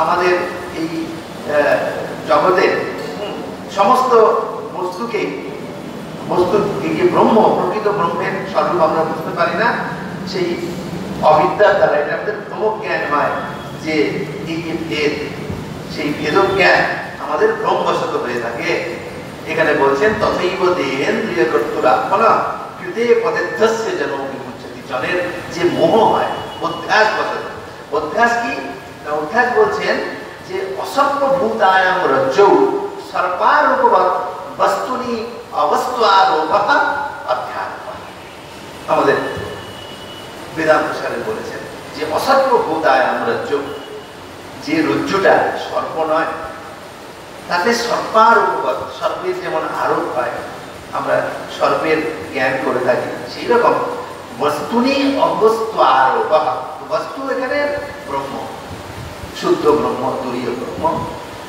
আমাদের এই জগতের সমস্ত বস্তুকে, এই যে ব্রহ্ম, প্রকৃত ব্রহ্মের স্বরূপ আমরা বুঝতে পারি না, সেই অবিদ্যার দ্বারা এটা আমাদের ভ্রম জ্ঞান হয়, যে এই যে ভেদ, সেই ভেদ জ্ঞান আমাদের ভ্রমবশত হয়ে থাকে। এখানে বলছেন তথৈব দেহেন্দ্রিয় কর্তুরাত্মনা কৃতে পদেধ্যস্য জনম বিমুচ্যতি। জনের যে মোহ হয় অধ্যাস বশত, অধ্যাস কি না, অধ্যাস বলছেন যে অসর্বভূতায়াম রজ্জৌ সর্বারূপবৎ বস্তুনি অবস্তু আরোপঃ অধ্যাত্ম। আমাদের বেদান্ত সারে বলেছেন যে অসর্বভূতায়াম রজ্জৌ, যে রজ্জুটা সর্প নয়, তাতে সর্বারূপবৎ, সর্পের যেমন আরোপ হয়, আমরা সর্পের জ্ঞান করে থাকি, সেই রকম বস্তুনি অবস্তু আরোপঃ। বস্তু এখানে ব্রহ্ম, শুদ্ধ ব্রহ্ম, তুরীয় ব্রহ্ম,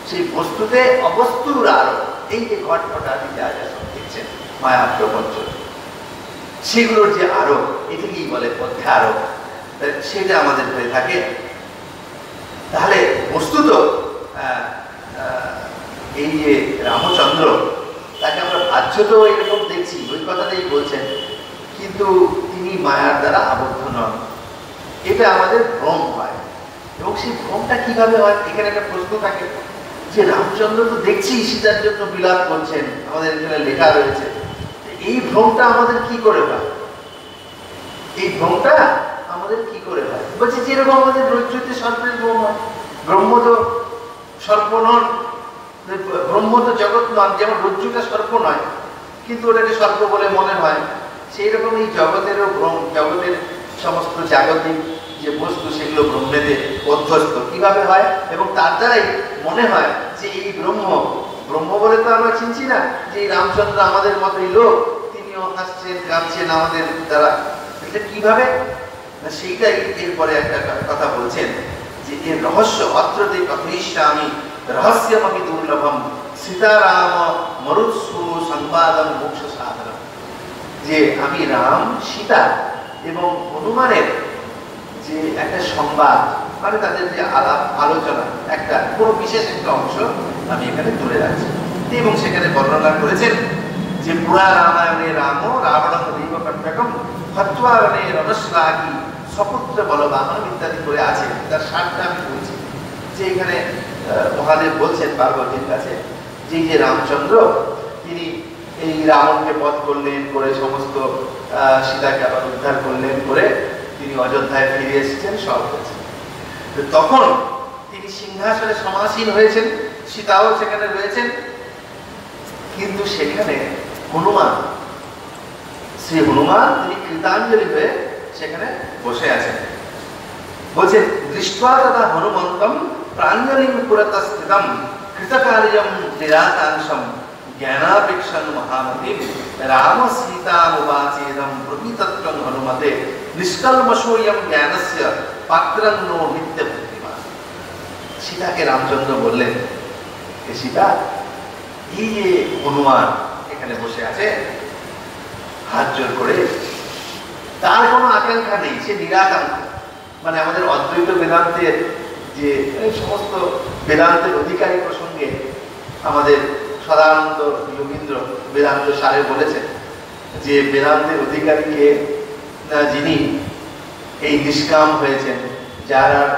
সেই বস্তুতে অবস্তুর আরোপ। এই যে ঘটঘটাদি যা যা সব দেখছেন মায়া প্রপঞ্চ, সেগুলোর যে আরোপ, এটাকেই বলে অধ্যারোপ। সেটা আমাদের হয়ে থাকে। তাহলে বস্তুত এই যে রামচন্দ্র, তাকে আমরা বাহ্য তো এরকম দেখছি, ওই কথাটাই বলছেন, কিন্তু তিনি মায়ার দ্বারা আবদ্ধ নন, এটা আমাদের ভ্রম হয়। এবং সেই ভ্রমটা কিভাবে হয়, এখানে একটা প্রশ্ন থাকে যে রামচন্দ্র তো দেখছি সীতার জন্য বিলাপ করছেন, আমাদের এখানে লেখা রয়েছে, এই ভ্রমটা আমাদের কি করে হয়? এই ভ্রমটা আমাদের কি করে হয়? বলছি যেরকম আমাদের রজ্জুতে সর্পের ভ্রম হয়, ব্রহ্ম তো সর্প নন, ব্রহ্ম তো জগৎ নন, যেমন রজ্জুটা সর্প নয় কিন্তু ওটাকে সর্প বলে মনে হয়, সেই রকম এই জগতেরও ভ্রম, জগতের সমস্ত জাগতিক যে বস্তু সেগুলো ব্রহ্মেদের অধ্যস্ত কিভাবে হয়, এবং তার দ্বারাই মনে হয় যে এই ব্রহ্ম, ব্রহ্ম বলে তো আমরা চিনছি না যে এই রামচন্দ্র আমাদের মতোই লোক, তিনিও হাসছেন কাঁদছেন আমাদের দ্বারা, এটা কিভাবে? সেইটাই এরপরে একটা কথা বলছেন যে এর রহস্য অত্রতে কথয়িষ্যামি রহস্যমপি দুর্লভম সীতারাম মরুৎসু সংবাদম মোক্ষ সাধনম। যে আমি রাম, সীতা এবং হনুমানের যে একটা সংবাদ, মানে তাদের যে আলাপ আলোচনা, একটা পুরো বিশেষ একটা অংশ আমি এখানে তুলে রাখছি। এবং সেখানে বর্ণনা করেছেন যে পুরা রামায়ণে রাম রাবণ দৈবকণ্টকম হত্বারণে রণশ্লাঘী সপুত্র বলবাহন ইত্যাদি করে আছে, তার সারটা আমি বলছি। যে এখানে মহাদেব বলছেন পার্বতীর কাছে যে যে রামচন্দ্র তিনি এই রাবণকে বধ করলেন, করে সমস্ত সীতাকে আবার উদ্ধার করলেন, করে তিনি অযোধ্যায় ফিরে এসেছেন, সব হয়েছে। তখন তিনি সিংহাসনে সমাসীন হয়েছেন, সীতাও সেখানে রয়েছেন, কিন্তু সেখানে হনুমান, শ্রী হনুমান তিনি কৃতাঞ্জলি হয়ে সেখানে বসে আছেন। বলছেন দৃষ্টা তথা হনুমন্তম প্রাঞ্জলিং পুরতস্থিতম কৃতকার্যম নিরাকাংশম জ্ঞানাপেক্ষণ মহামতিম রাম সীতামুবাচেদম প্রকৃতত্বং হনুমতে নিষ্কলমশোয়ম জ্ঞানস্য পাত্রন্নো নিত্য ভক্তিমান। সীতাকে রামচন্দ্র বললেন, সীতা, এই যে হনুমান এখানে বসে আছে হাত জোর করে, তার কোনো আকাঙ্ক্ষা নেই, সে নিরাকাঙ্ক্ষা। মানে আমাদের অদ্বৈত বেদান্তের যে সমস্ত বেদান্তের অধিকারী প্রসঙ্গে আমাদের সদানন্দ যোগীন্দ্র বেদান্ত সারে বলেছেন যে বেদান্তের অধিকারীকে যিনি এই নিষ্কাম হয়েছেন, যার আর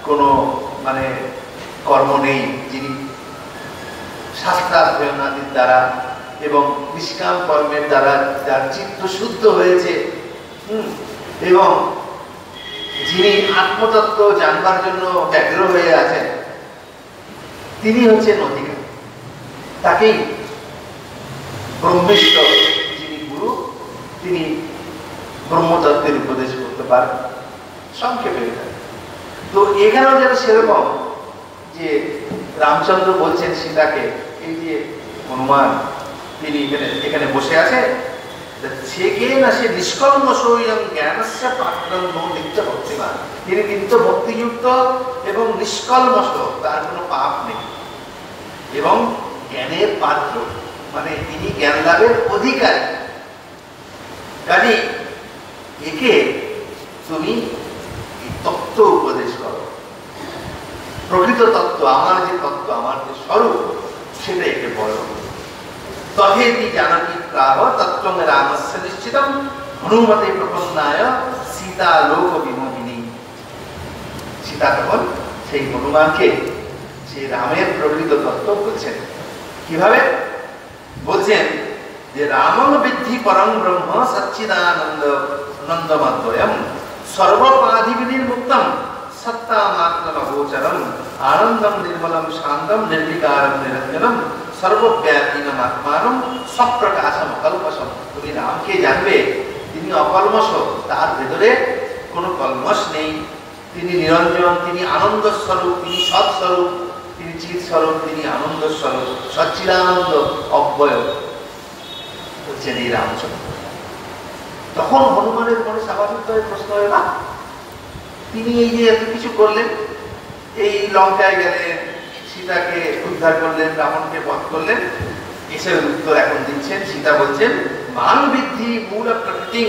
কোনো মানে কর্ম নেই, যিনি শাস্ত্রাধ্যয়নাদির দ্বারা এবং নিষ্কাম কর্মের দ্বারা যার চিত্ত শুদ্ধ হয়েছে, এবং যিনি আত্মতত্ত্ব জানবার জন্য ব্যগ্র হয়ে আছেন, তিনি হচ্ছেন অধিকারী। তাকেই ব্রহ্মিষ্ঠ যিনি গুরু, তিনি ব্রহ্মতত্ত্বের উপদেশ করতে পারেন, সংক্ষেপে। তো এখানেও যেন সেরকম যে রামচন্দ্র বলছেন সীতাকে, এই যে হনুমান তিনি এখানে বসে আছে, সে কে না, সে নিষ্কলমশোয়ং জ্ঞানস্য পাত্রন্ন নিত্য ভক্তিমান। তিনি নিত্য ভক্তিযুক্ত এবং নিষ্কলমশ, তার কোনো পাপ নেই, এবং জ্ঞানের পাত্র, মানে তিনি জ্ঞান লাভের অধিকারী। কাজে একে তুমি তত্ত্ব উপদেশ করো, প্রকৃত তত্ত্ব, আমার যে তত্ত্ব, আমার যে স্বরূপ, সেটা একে বলো। তথেতি জানাতি প্রাহ তত্ত্বং রামস্য নিশ্চিতম হনুমতে প্রপন্নায় সীতা লোক বিমোহিনী। সীতা তখন সেই হনুমানকে সেই রামের প্রকৃত তত্ত্ব বলছেন। কিভাবে বলছেন? যে রামং বিদ্ধি পরং ব্রহ্ম সচ্চিদানন্দ নন্দমাদ্বয়ম সর্বপাধিবিনির্মুক্তম সত্তা মাত্র গোচরম আনন্দম নির্মলম শান্তম নির্বিকারম নিরঞ্জনম সর্বব্যাপীনম আত্মানম সপ্রকাশম অকল্মষম। তুমি রামকে জানবে, তিনি অকল্মষ, তার ভেতরে কোনো কল্মষ নেই, তিনি নিরঞ্জন, তিনি আনন্দ স্বরূপ, তিনি সৎস্বরূপ, তিনি চিৎ স্বরূপ, তিনি আনন্দ স্বরূপ, সচ্চিদানন্দ অব্যয় হচ্ছেন এই রামচন্দ্র। তখন হনুমানের মনে স্বাভাবিকভাবে প্রশ্ন হয়, না তিনি এই যে এত কিছু করলেন, এই লঙ্কায় গেলেন, সীতাকে উদ্ধার করলেন, রাবণকে বধ করলেন, এসে উত্তর এখন দিচ্ছেন। সীতা বলছেন মান বিদ্ধি মূল প্রকৃতি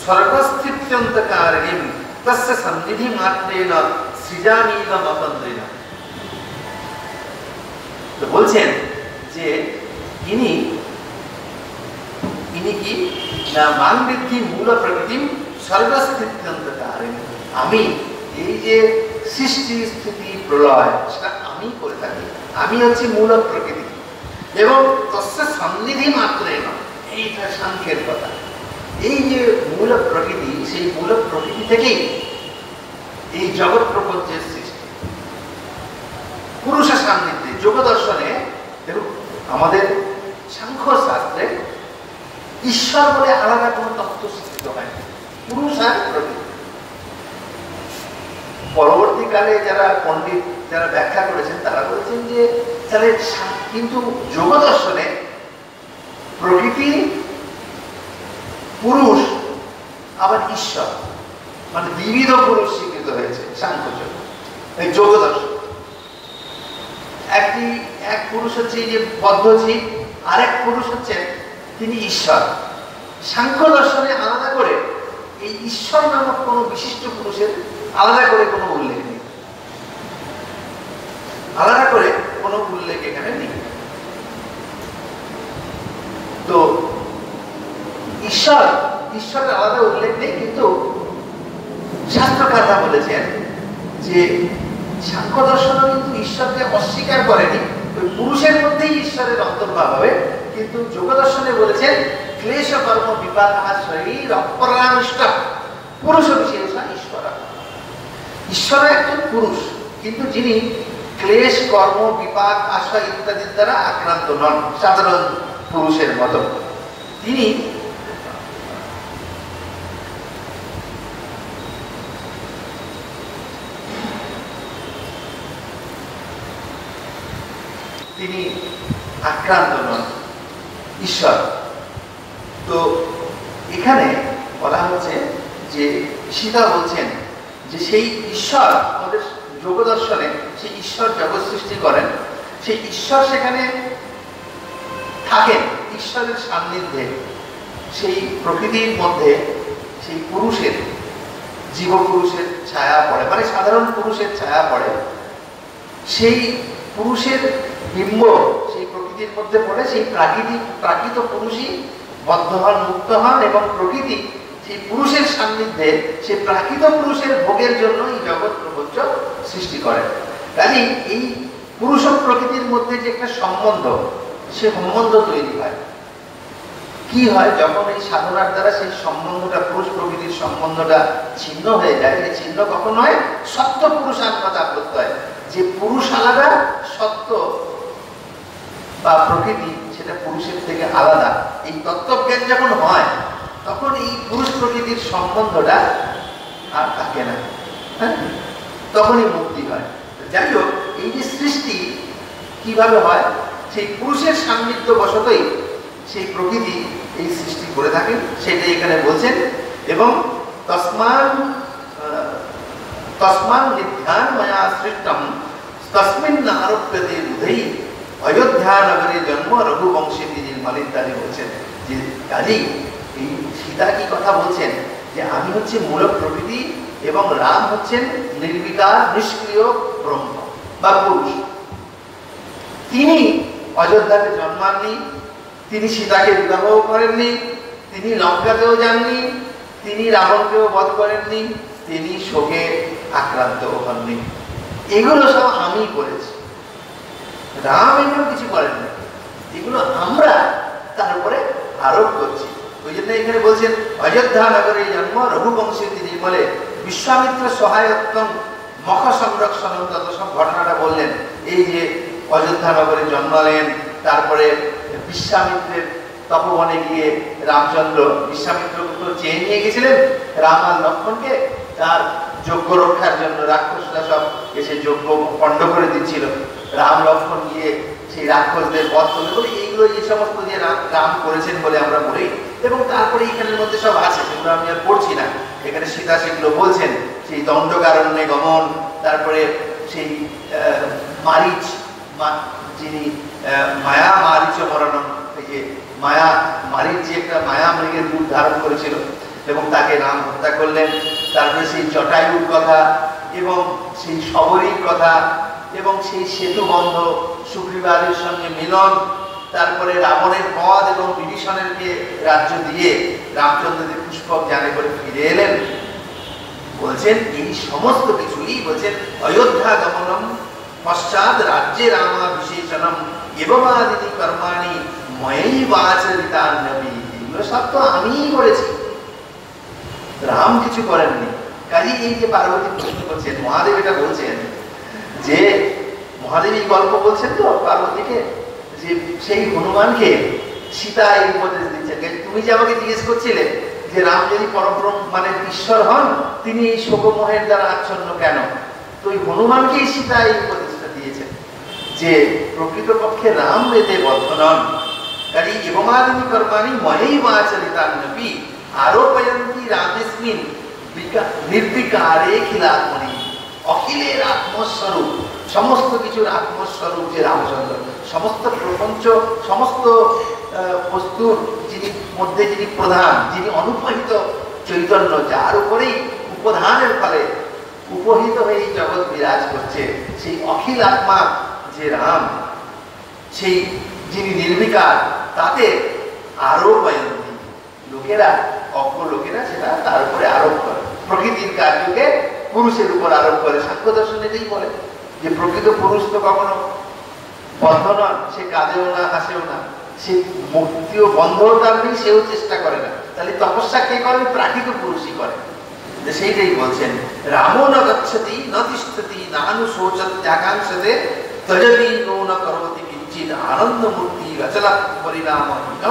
স্বর্গস্থিত্যন্তকারিণীম তস্য সন্নিধি মাত্রেণ সৃজামিদম অতন্ত্রেণ। তো বলছেন যে ইনি কি না মান বৃদ্ধি মূল প্রকৃতি সর্বস্থিত্যন্তকারিণ, আমি এই যে সৃষ্টি স্থিতি প্রলয় সেটা আমি করে থাকি, আমি হচ্ছে মূল প্রকৃতি এবং তস্য সন্নিধি মাত্রে নয়, এইটা সাংখ্যের কথা। এই যে মূল প্রকৃতি, সেই মূল প্রকৃতি থেকেই এই জগৎ প্রপঞ্চের সৃষ্টি। পুরুষের সান্নিধ্যে যোগ দর্শনে দেখুন, আমাদের সাংখ্য শাস্ত্রে ঈশ্বর বলে আলাদা কোনো তত্ত্ব স্বীকৃত হয় না, পুরুষ আর প্রকৃতি। পরবর্তীকালে যারা পণ্ডিত যারা ব্যাখ্যা করেছেন তারা বলেছেন যে তাহলে কিন্তু যোগ দর্শনে প্রকৃতি, পুরুষ আবার ঈশ্বর, মানে বিবিধ পুরুষ স্বীকৃত হয়েছে সাংখ্যযোগ এই যোগ দর্শন। এক পুরুষ হচ্ছে এই যে বদ্ধজীব, আরেক পুরুষ হচ্ছেন তিনি ঈশ্বর। সাংখ্য দর্শনে আলাদা করে এই ঈশ্বর নামক কোন বিশিষ্ট পুরুষের আলাদা করে কোনো উল্লেখ নেই, আলাদা করে কোনো উল্লেখ এখানে নেই। তো ঈশ্বরের আলাদা উল্লেখ নেই, কিন্তু শাস্ত্রকাররা বলেছেন যে সাংখ্য দর্শন কিন্তু ঈশ্বরকে অস্বীকার করেনি, ওই পুরুষের মধ্যেই ঈশ্বরের অন্তর্ভাব হবে, কিন্তু যোগ দর্শনে বলেছেন ক্লেশ কর্ম বিপাক শরীর অপরানুষ্ঠ পুরুষ বিশেষ ঈশ্বর। ঈশ্বর একজন পুরুষ, কিন্তু যিনি ক্লেশ কর্ম বিপাক আশা ইত্যাদির দ্বারা আক্রান্ত নন সাধারণ পুরুষের মতো। তিনি আক্রান্ত নন, ঈশ্বর। তো এখানে বলা হচ্ছে যে সীতা বলছেন যে সেই ঈশ্বর আমাদের যোগ দর্শনে, সেই ঈশ্বর জগৎ সৃষ্টি করেন, সেই ঈশ্বর সেখানে থাকেন, ঈশ্বরের সান্নিধ্যে সেই প্রকৃতির মধ্যে সেই পুরুষের, জীব পুরুষের ছায়া পড়ে, মানে সাধারণ পুরুষের ছায়া পড়ে। সেই পুরুষের বিম্ব সেই প্রকৃতির মধ্যে পড়ে, সেই প্রাকৃত পুরুষই বদ্ধ হন, মুক্ত হন, এবং প্রকৃতি সেই পুরুষের সান্নিধ্যে সেই প্রাকৃত পুরুষের ভোগের জন্য এই জগৎ প্রপঞ্চ সৃষ্টি করেন। কাজেই এই পুরুষ ও প্রকৃতির মধ্যে যে একটা সম্বন্ধ, সে সম্বন্ধ তৈরি হয়। কি হয় যখন এই সাধনার দ্বারা সেই সম্বন্ধটা, পুরুষ প্রকৃতির সম্বন্ধটা ছিন্ন হয়ে যায়? এই ছিন্ন কখন হয়? সত্য পুরুষাত্মতা প্রত্যয়, যে পুরুষ আলাদা, সত্য বা প্রকৃতি সেটা পুরুষের থেকে আলাদা, এই তত্ত্বজ্ঞান যখন হয় তখন এই পুরুষ প্রকৃতির সম্বন্ধটা আর থাকে না, হ্যাঁ, তখনই মুক্তি হয়। যাই হোক, এই যে সৃষ্টি কিভাবে হয়, সেই পুরুষের সান্নিধ্য বশতই সেই প্রকৃতি এই সৃষ্টি করে থাকেন, সেটাই এখানে বলছেন। এবং তস্মান নিধ্যান মায়া সৃষ্টম তস্মিন আরোপ্যতে বুধেই অযোধ্যা নগরে জন্ম রঘুবংশী নির্মলিতানি বলছেন। যে কাজেই এই সীতা কি কথা বলছেন যে আমি হচ্ছে মূল প্রকৃতি এবং রাম হচ্ছেন নির্বিকার নিষ্ক্রিয় ব্রহ্ম বা পুরুষ। তিনি অযোধ্যাতে জন্মাননি, তিনি সীতাকে বিবাহ করেননি, তিনি লঙ্কাতেও যাননি, তিনি রাবণকেও বধ করেননি, তিনি শোকে আক্রান্ত হননি। এগুলো সব আমি করেছি, রাম এগুলো কিছু করেন না, এগুলো আমরা তার উপরে আরোপ করছি। ওই জন্য এখানে বলছেন অযোধ্যা নগরে জন্ম রঘুবংশী নির্মলে বিশ্বামিত্র সহায়ত্তম মখ সংরক্ষণ, তত সব ঘটনাটা বললেন। এই যে অযোধ্যা নগরে জন্মালেন, তারপরে বিশ্বামিত্রের তপবনে গিয়ে রামচন্দ্র বিশ্বামিত্রকে চেয়ে নিয়ে গেছিলেন রাম আর লক্ষ্মণকে, তার যজ্ঞ রক্ষার জন্য রাক্ষসরা সব এসে যজ্ঞ পণ্ড করে দিচ্ছিল, রাম লক্ষ্মণ গিয়ে সেই রাক্ষসদের বধ করলে বলে, এইগুলো এই সমস্ত যে রাম করেছেন বলে আমরা বলি। এবং তারপরে এখানের মধ্যে সব আছে, সেগুলো আমি আর পড়ছি না, এখানে সীতা সেগুলো বলছেন। সেই দণ্ডকারণ্যে গমন, তারপরে সেই মারিচ, যিনি মায়া মারিচ মরণম, এই যে মায়া মারিচ যে একটা মায়া মৃগের রূপ ধারণ করেছিল এবং তাকে রাম হত্যা করলেন। তারপরে সেই জটায়ুর কথা এবং সেই শবরীর কথা এবং সেই সেতু বন্ধ, সুগ্রীবাদের সঙ্গে মিলন, তারপরে রাবণের বধ এবং বিভীষণেরকে রাজ্য দিয়ে রামচন্দ্রদেব পুষ্পক যানে করে ফিরে এলেন। বলছেন এই সমস্ত কিছুই বলছেন অযোধ্যা গমনম পশ্চাৎ রাজ্যে রামাভিষেচনম এবমাদিনী কর্মাণি ময়ৈবাচরিতান্নবি, এগুলো সব তো আমিই করেছি, রাম কিছু করেননি। কাজে এই যে পার্বতী প্রশ্ন করছেন, মহাদেব এটা বলছেন যে মহাদেব এই গল্প বলছেন তো পার্বতীকে, যে সেই হনুমানকে সীতা এই উপদেশ দিচ্ছেন, তুমি যে আমাকে জিজ্ঞেস করছিলে যে রাম যদি পরব্রহ্ম মানে ঈশ্বর হন, তিনি এই শোকমোহের দ্বারা আচ্ছন্ন কেন, তো ওই হনুমানকেই সীতা এই উপদেশটা দিয়েছেন যে প্রকৃতপক্ষে রাম এতে বদ্ধ নন। কাজে এবমাদিনী কর্মাণি ময়ৈবাচরিতান্নবি আরোপয়ন্তি রামেস্মিন নির্বিকারে খিলাত্মনি, অখিলের আত্মস্বরূপ, সমস্ত কিছুর আত্মস্বরূপ যে রামচন্দ্র, সমস্ত প্রপঞ্চ সমস্ত বস্তুর যিনি মধ্যে যিনি প্রধান, যিনি অনুপহিত চৈতন্য, যার উপরেই উপধানের ফলে উপহিত হয়ে এই জগৎ বিরাজ করছে, সেই অখিল আত্মা যে রাম, সেই যিনি নির্বিকার, তাতে আরোপয়ন্তি, লোকেরা অজ্ঞ লোকেরা সেটা তার উপরে আরোপ করে, প্রকৃতির কার্যকে পুরুষের উপর আরোপ করে। সাংখ্য দর্শন এটাই বলে যে প্রকৃত পুরুষ তো কখনো বদ্ধ নন, সে কাঁদেও না হাসেও না, সে মুক্তিও বন্ধও তার নেই, সেও চেষ্টা করে না। তাহলে তপস্যা কে করেন? প্রাকৃত পুরুষই করে। সেইটাই বলছেন রামো ন গচ্ছতি ন তিষ্ঠতি নানু শোচত্যাকাঙ্ক্ষতে তজতি নো ন করোতি কিঞ্চিৎ আনন্দ মূর্তি রচনা পরিণামহীন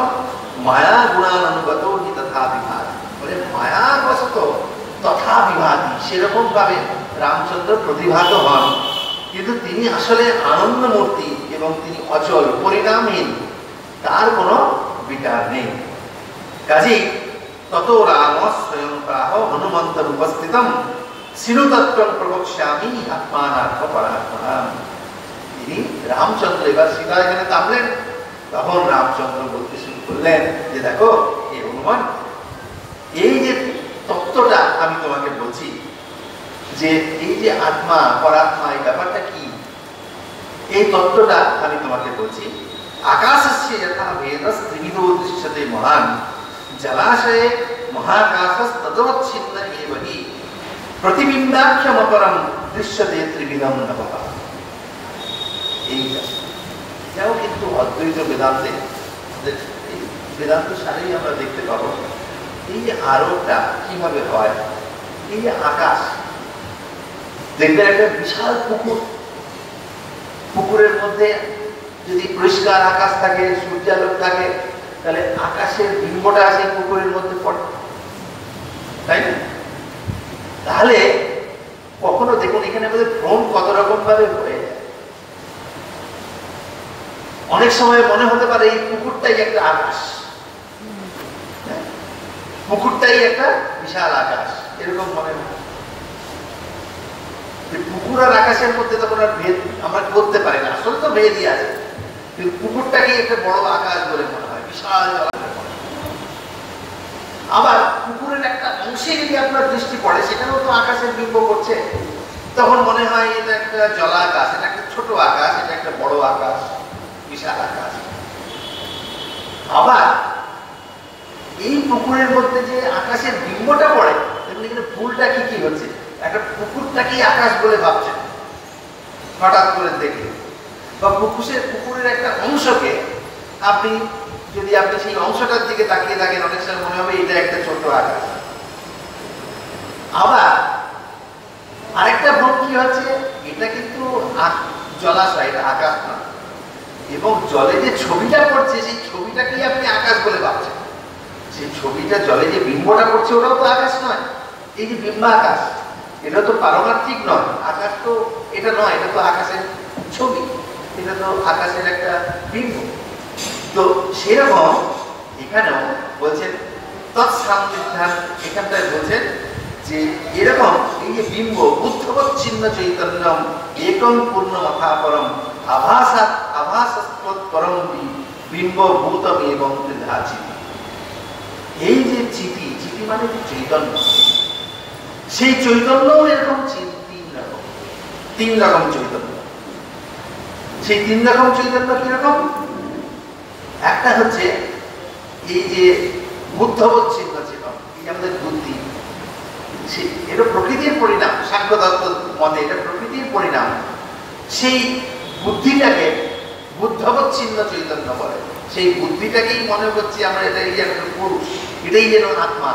মায়া গুণানুগত হি তথা বিভাতি, বলে মায়ার বশত তথা বিভাতি, সেরকম ভাবে রামচন্দ্র প্রতিভাত হন, কিন্তু তিনি আসলে আনন্দ মূর্তি এবং তিনি অচল পরিণামহীন, তার কোনো বিকার নেই। কাজেই তত রাম স্বয়ং প্রাহ হনুমন্তর উপস্থিতম শিরুতত্ত্বং প্রবক্ষ্যামি আত্মানার্থ পরাত্মনাম। তিনি রামচন্দ্র এবার সীতা এখানে থামলেন, তখন রামচন্দ্র বলতে শুরু করলেন যে দেখো এই হনুমান, এই যে তত্ত্বটা আমি তোমাকে বলছি, যে এই যে আত্মা পরাত্মা এই ব্যাপারটা কি, এই তত্ত্বটা আমি তোমাকে বলছি। আকাশস্য যথা ভেদস ত্রিবিধো দৃশ্যতে মহান জলাশয়ে মহাকাশস্তদচ্ছিন্ন এব হি প্রতিবিম্বাখ্যমপরম দৃশ্যতে ত্রিবিধম নবঃ। এইটাও কিন্তু অদ্বৈত বেদান্তে, বেদান্ত সারেই আমরা দেখতে পাবো এই যে আরোপটা কিভাবে হয়। এই যে আকাশ, দেখবেন একটা বিশাল পুকুর, পুকুরের মধ্যে যদি পরিষ্কার আকাশ থাকে, সূর্যালোক থাকে, তাহলে আকাশের বিম্বটা সেই পুকুরের মধ্যে পড়ে, তাই না? তাহলে কখনো দেখুন এখানে আমাদের ভ্রম কত রকম ভাবে হয়ে যায়। অনেক সময় মনে হতে পারে এই পুকুরটাই একটা আকাশ, পুকুরটাই একটা বিশাল আকাশ, এরকম মনে হয়। পুকুর আর আকাশের মধ্যে তখন আর ভেদ আমরা করতে পারি না, আসলে তো ভেদই আছে, কিন্তু পুকুরটাকে একটা বড় আকাশ বলে মনে হয়, বিশাল জলাশয়। আবার পুকুরের একটা অংশে যদি আপনার দৃষ্টি পড়ে, সেখানেও তো আকাশের বিম্ব করছে, তখন মনে হয় এটা একটা জলাকাশ, এটা একটা ছোট আকাশ, এটা একটা বড় আকাশ, বিশাল আকাশ। আবার এই পুকুরের মধ্যে যে আকাশের বিম্বটা পড়ে, এখানে ভুলটা কি কি হচ্ছে, একটা পুকুরটাকেই আকাশ বলে ভাবছেন হঠাৎ করে দেখে, বা পুকুরের একটা অংশকে আপনি যদি আপনি সেই অংশটার দিকে তাকিয়ে থাকেন, অনেক সময় মনে হবে এটা একটা ছোট আকাশ। আবার আরেকটা ভ্রম কি হচ্ছে, এটা কিন্তু জলাশয়, এটা আকাশ না, এবং জলে যে ছবিটা পড়ছে সেই ছবিটাকেই আপনি আকাশ বলে ভাবছেন। সেই ছবিটা জলে যে বিম্বটা পড়ছে ওটাও তো আকাশ নয়, এই যে বিম্বাকাশ, এটা তো পারমার্থিক নয়, আকাশ তো এটা নয়, এটা তো আকাশের ছবি, এটা তো আকাশের একটা বিম্ব। তো সেরকম এখানেও বলছেন তৎসাংবিধান, এখানটায় বলছেন যে এরকম এই যে বিম্ব বুদ্ধবচ্ছিন্ন চৈতন্যম একম পূর্ণ মথাপরম আভাসাৎ আভাসৎ পরম বিম্ব ভূতম এবং ত্রিধাচি। এই যে চিতি, চিতি মানে চৈতন্য, সেই চৈতন্য এরকম তিন রকম চৈতন্য। সেই তিন রকম চৈতন্য কিরকম? একটা হচ্ছে এই যে বুদ্ধবচ্ছিন্ন চেতন, এই যে আমাদের বুদ্ধি, এটা প্রকৃতির পরিণাম। সাংখ্য দত্ত মতে এটা প্রকৃতির পরিণাম। সেই বুদ্ধিটাকে বুদ্ধবচ্ছিন্ন চৈতন্য বলে। সেই বুদ্ধিটাকেই মনে করছি আমরা এটাই যেন পুরুষ, এটাই যেন আত্মা,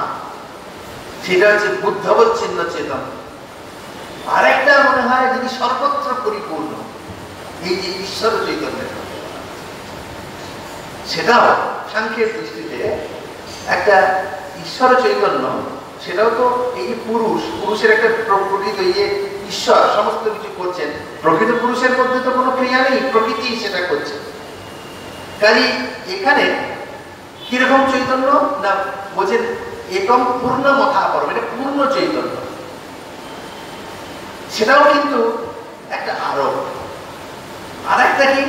সেটা হচ্ছে বুদ্ধবচ্ছিন্ন চেতন। আর একটা মনে হয় যিনি সর্বত্র পরিপূর্ণ, এই যে ঈশ্বর চৈতন্য, সেটাও সাংখ্যের দৃষ্টিতে একটা ঈশ্বর চৈতন্য। সেটাও তো এই যে পুরুষের একটা প্রকৃত, এই যে ঈশ্বর সমস্ত কিছু করছেন, প্রকৃত পুরুষের মধ্যে তো কোনো ক্রিয়া নেই, প্রকৃতি সেটা করছে। কাজে এখানে কিরকম চৈতন্য না বলছেন একম পূর্ণ মথাপরম, এটা পূর্ণ চৈতন্য। সেটাও কিন্তু একটা আরোপ। আর একটা কি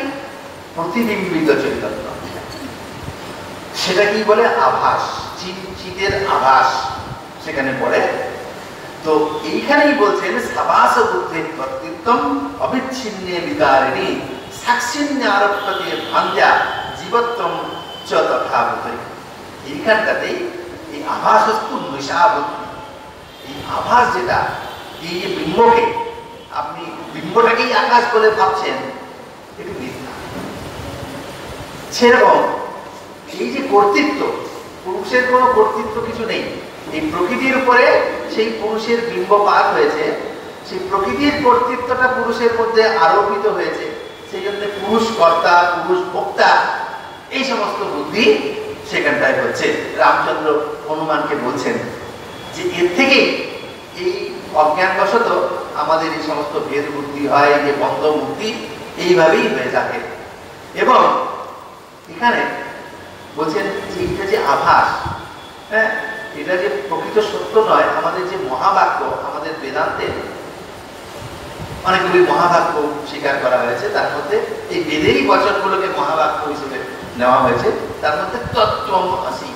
প্রতিবিম্বিত চৈতন্য, সেটা কি বলে আভাস, চিতের আভাস সেখানে পড়ে। তো এইখানেই বলছেন সাবাস বুদ্ধের কর্তৃত্বম অবিচ্ছিন্নে বিকারিণী সাক্ষিণ্যে আরোপতে ভান্যা জীবত্বম চ তথা বুদ্ধ। এইখানটাতেই এই আভাস হস্তু নৈশা বুদ্ধি, এই আভাস যেটা, এই যে বিম্বকে আপনি বিম্বটাকেই আকাশ বলে ভাবছেন, এটি মিথ্যা। সেরকম এই যে কর্তৃত্ব, পুরুষের কোনো কর্তৃত্ব কিছু নেই। এই প্রকৃতির উপরে সেই পুরুষের বিম্বপাত হয়েছে, সেই প্রকৃতির কর্তৃত্বটা পুরুষের মধ্যে আরোপিত হয়েছে। সেই জন্য পুরুষ কর্তা, পুরুষ ভোক্তা, এই সমস্ত বুদ্ধি সেখানটায় হচ্ছে। রামচন্দ্র হনুমানকে বলছেন যে এর থেকেই এই অজ্ঞানবশত আমাদের এই সমস্ত ভেদ বুদ্ধি হয়, যে বন্ধ মুক্তি এইভাবেই হয়ে থাকে। এবং এখানে বলছেন যে এটা যে আভাস, হ্যাঁ, এটা যে প্রকৃত সত্য নয়। আমাদের যে মহাবাক্য, আমাদের বেদান্তে অনেকগুলি মহাবাক্য স্বীকার করা হয়েছে, তার মধ্যে এই বেদেরই বচনগুলোকে মহাবাক্য হিসেবে নেওয়া হয়েছে। তার মধ্যে তত্ত্বম আসি,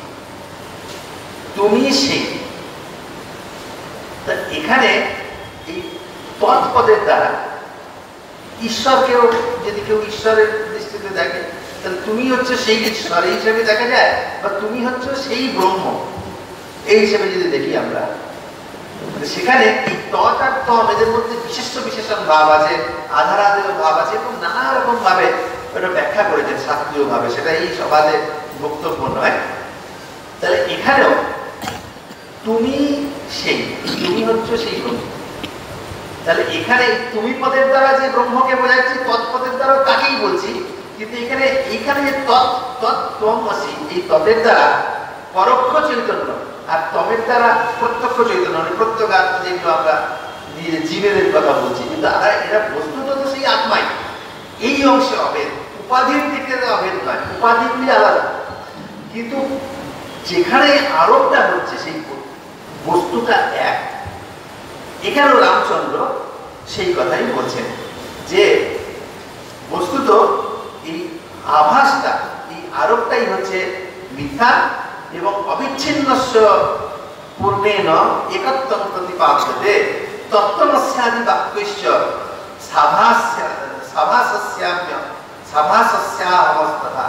তুমি সেই। তা এখানে এই তৎপদের দ্বারা ঈশ্বরকেও যদি কেউ ঈশ্বরের দৃষ্টিতে দেখে, তাহলে তুমি হচ্ছে সেই ঈশ্বর এই হিসেবে দেখা যায়, বা তুমি হচ্ছে সেই ব্রহ্ম এই হিসেবে যদি দেখি আমরা, সেখানে এই তৎ আর তম এদের মধ্যে বিশেষ বিশেষণ ভাব আছে, আধারাদেয় ভাব আছে, এবং নানা রকম ভাবে ওটা ব্যাখ্যা করেছেন শাস্ত্রীয় ভাবে। সেটা এই সমাজে বক্তব্য নয়। তাহলে এখানেও তুমি সেই, তুমি হচ্ছে সেই ব্রহ্ম। তাহলে এখানে তুমি পদের দ্বারা যে ব্রহ্মকে বোঝাচ্ছি, তৎপদের দ্বারাও তাকেই বলছি। কিন্তু এখানে যে তম আসি, এই তদের দ্বারা পরোক্ষ চৈতন্য, আর তমের দ্বারা প্রত্যক্ষ চৈতন্য, মানে প্রত্যগাত, যেগুলো আমরা জীবের কথা বলছি। কিন্তু এরা বস্তুত তো সেই আত্মাই। এই অংশে অভেদ, উপাধির দিকে অভেদ নয়, উপাধিগুলি আলাদা। কিন্তু যেখানে আরোপটা হচ্ছে সেই বস্তুটা এক। এখানেও রামচন্দ্র সেই কথাই বলছেন যে বস্তুত এই আভাসটা, এই আরোপটাই হচ্ছে মিথ্যা, এবং অবিচ্ছিন্নস্য পূর্ণেন একত্বং প্রতিপাদ্যতে তত্ত্বমস্যাদি বাক্যস্য সাভাসস্যাবস্থা।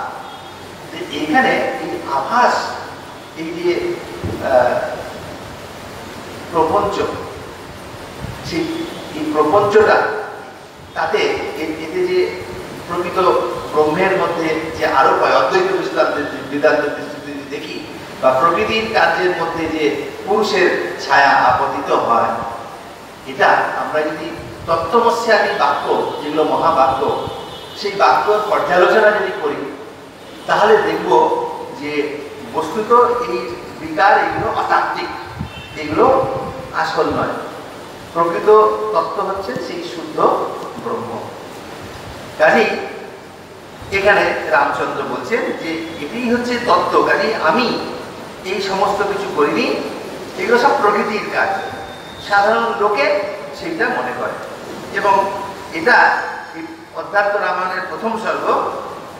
এখানে এই আভাস, এই যে প্রপঞ্চ, সেই এই প্রপঞ্চটা, তাতে এতে যে প্রকৃত ব্রহ্মের মধ্যে যে আরোপ হয়, অদ্বৈত বেদান্তের দৃষ্টিতে দেখি, বা প্রকৃতির কার্যের মধ্যে যে পুরুষের ছায়া আপতিত হয়, এটা আমরা যদি তত্ত্বমস্যাদি বাক্য, যেগুলো মহাবাক্য, সেই বাক্যর পর্যালোচনা যদি করি, তাহলে দেখব যে বস্তুত এই বিকার, এগুলো অতাত্ত্বিক, এগুলো আসল নয়। প্রকৃত তত্ত্ব হচ্ছে সেই শুদ্ধ ব্রহ্ম। কাজেই এখানে রামচন্দ্র বলছেন যে এটাই হচ্ছে তত্ত্ব। কাজেই আমি এই সমস্ত কিছু করিনি, এগুলো সব প্রকৃতির কাজ। সাধারণ লোকে সেইটা মনে করে। এবং এটা অধ্যাত্ম রামায়ণের প্রথম সর্গ।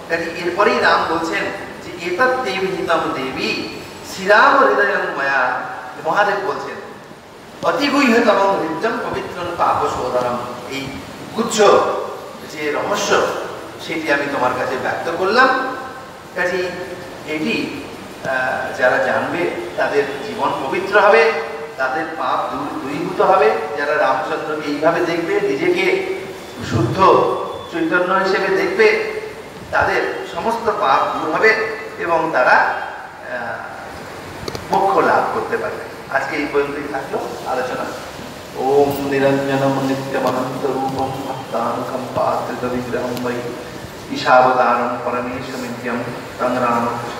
কাজে এরপরেই রাম বলছেন যে এতৎ দেবী হিতম দেবী শ্রীরাম হৃদয়ং মায়া। মহাদেব বলছেন অতিগুহ্যতম হৃদয়ং পবিত্রং পাপশোধনম। এই গুচ্ছ যে রহস্য, সেটি আমি তোমার কাছে ব্যক্ত করলাম। কাজে এটি যারা জানবে তাদের জীবন পবিত্র হবে, তাদের পাপ দূরীভূত হবে। যারা রামচন্দ্রকে এইভাবে দেখবে, নিজেকে শুদ্ধ চৈতন্য হিসেবে দেখবে, তাদের সমস্ত পাপ দূর হবে এবং তারা মোক্ষ লাভ করতে পারবে। আজকে এই পর্যন্তই থাকলো আলোচনা। ওম নিরঞ্জনম নিত্যমনন্ত রূপম ভক্তানুকম্পাত্রিত বিগ্রহম বৈ ঈশাবতারম পরমেশমিত্যম তং রামকৃষ্ণ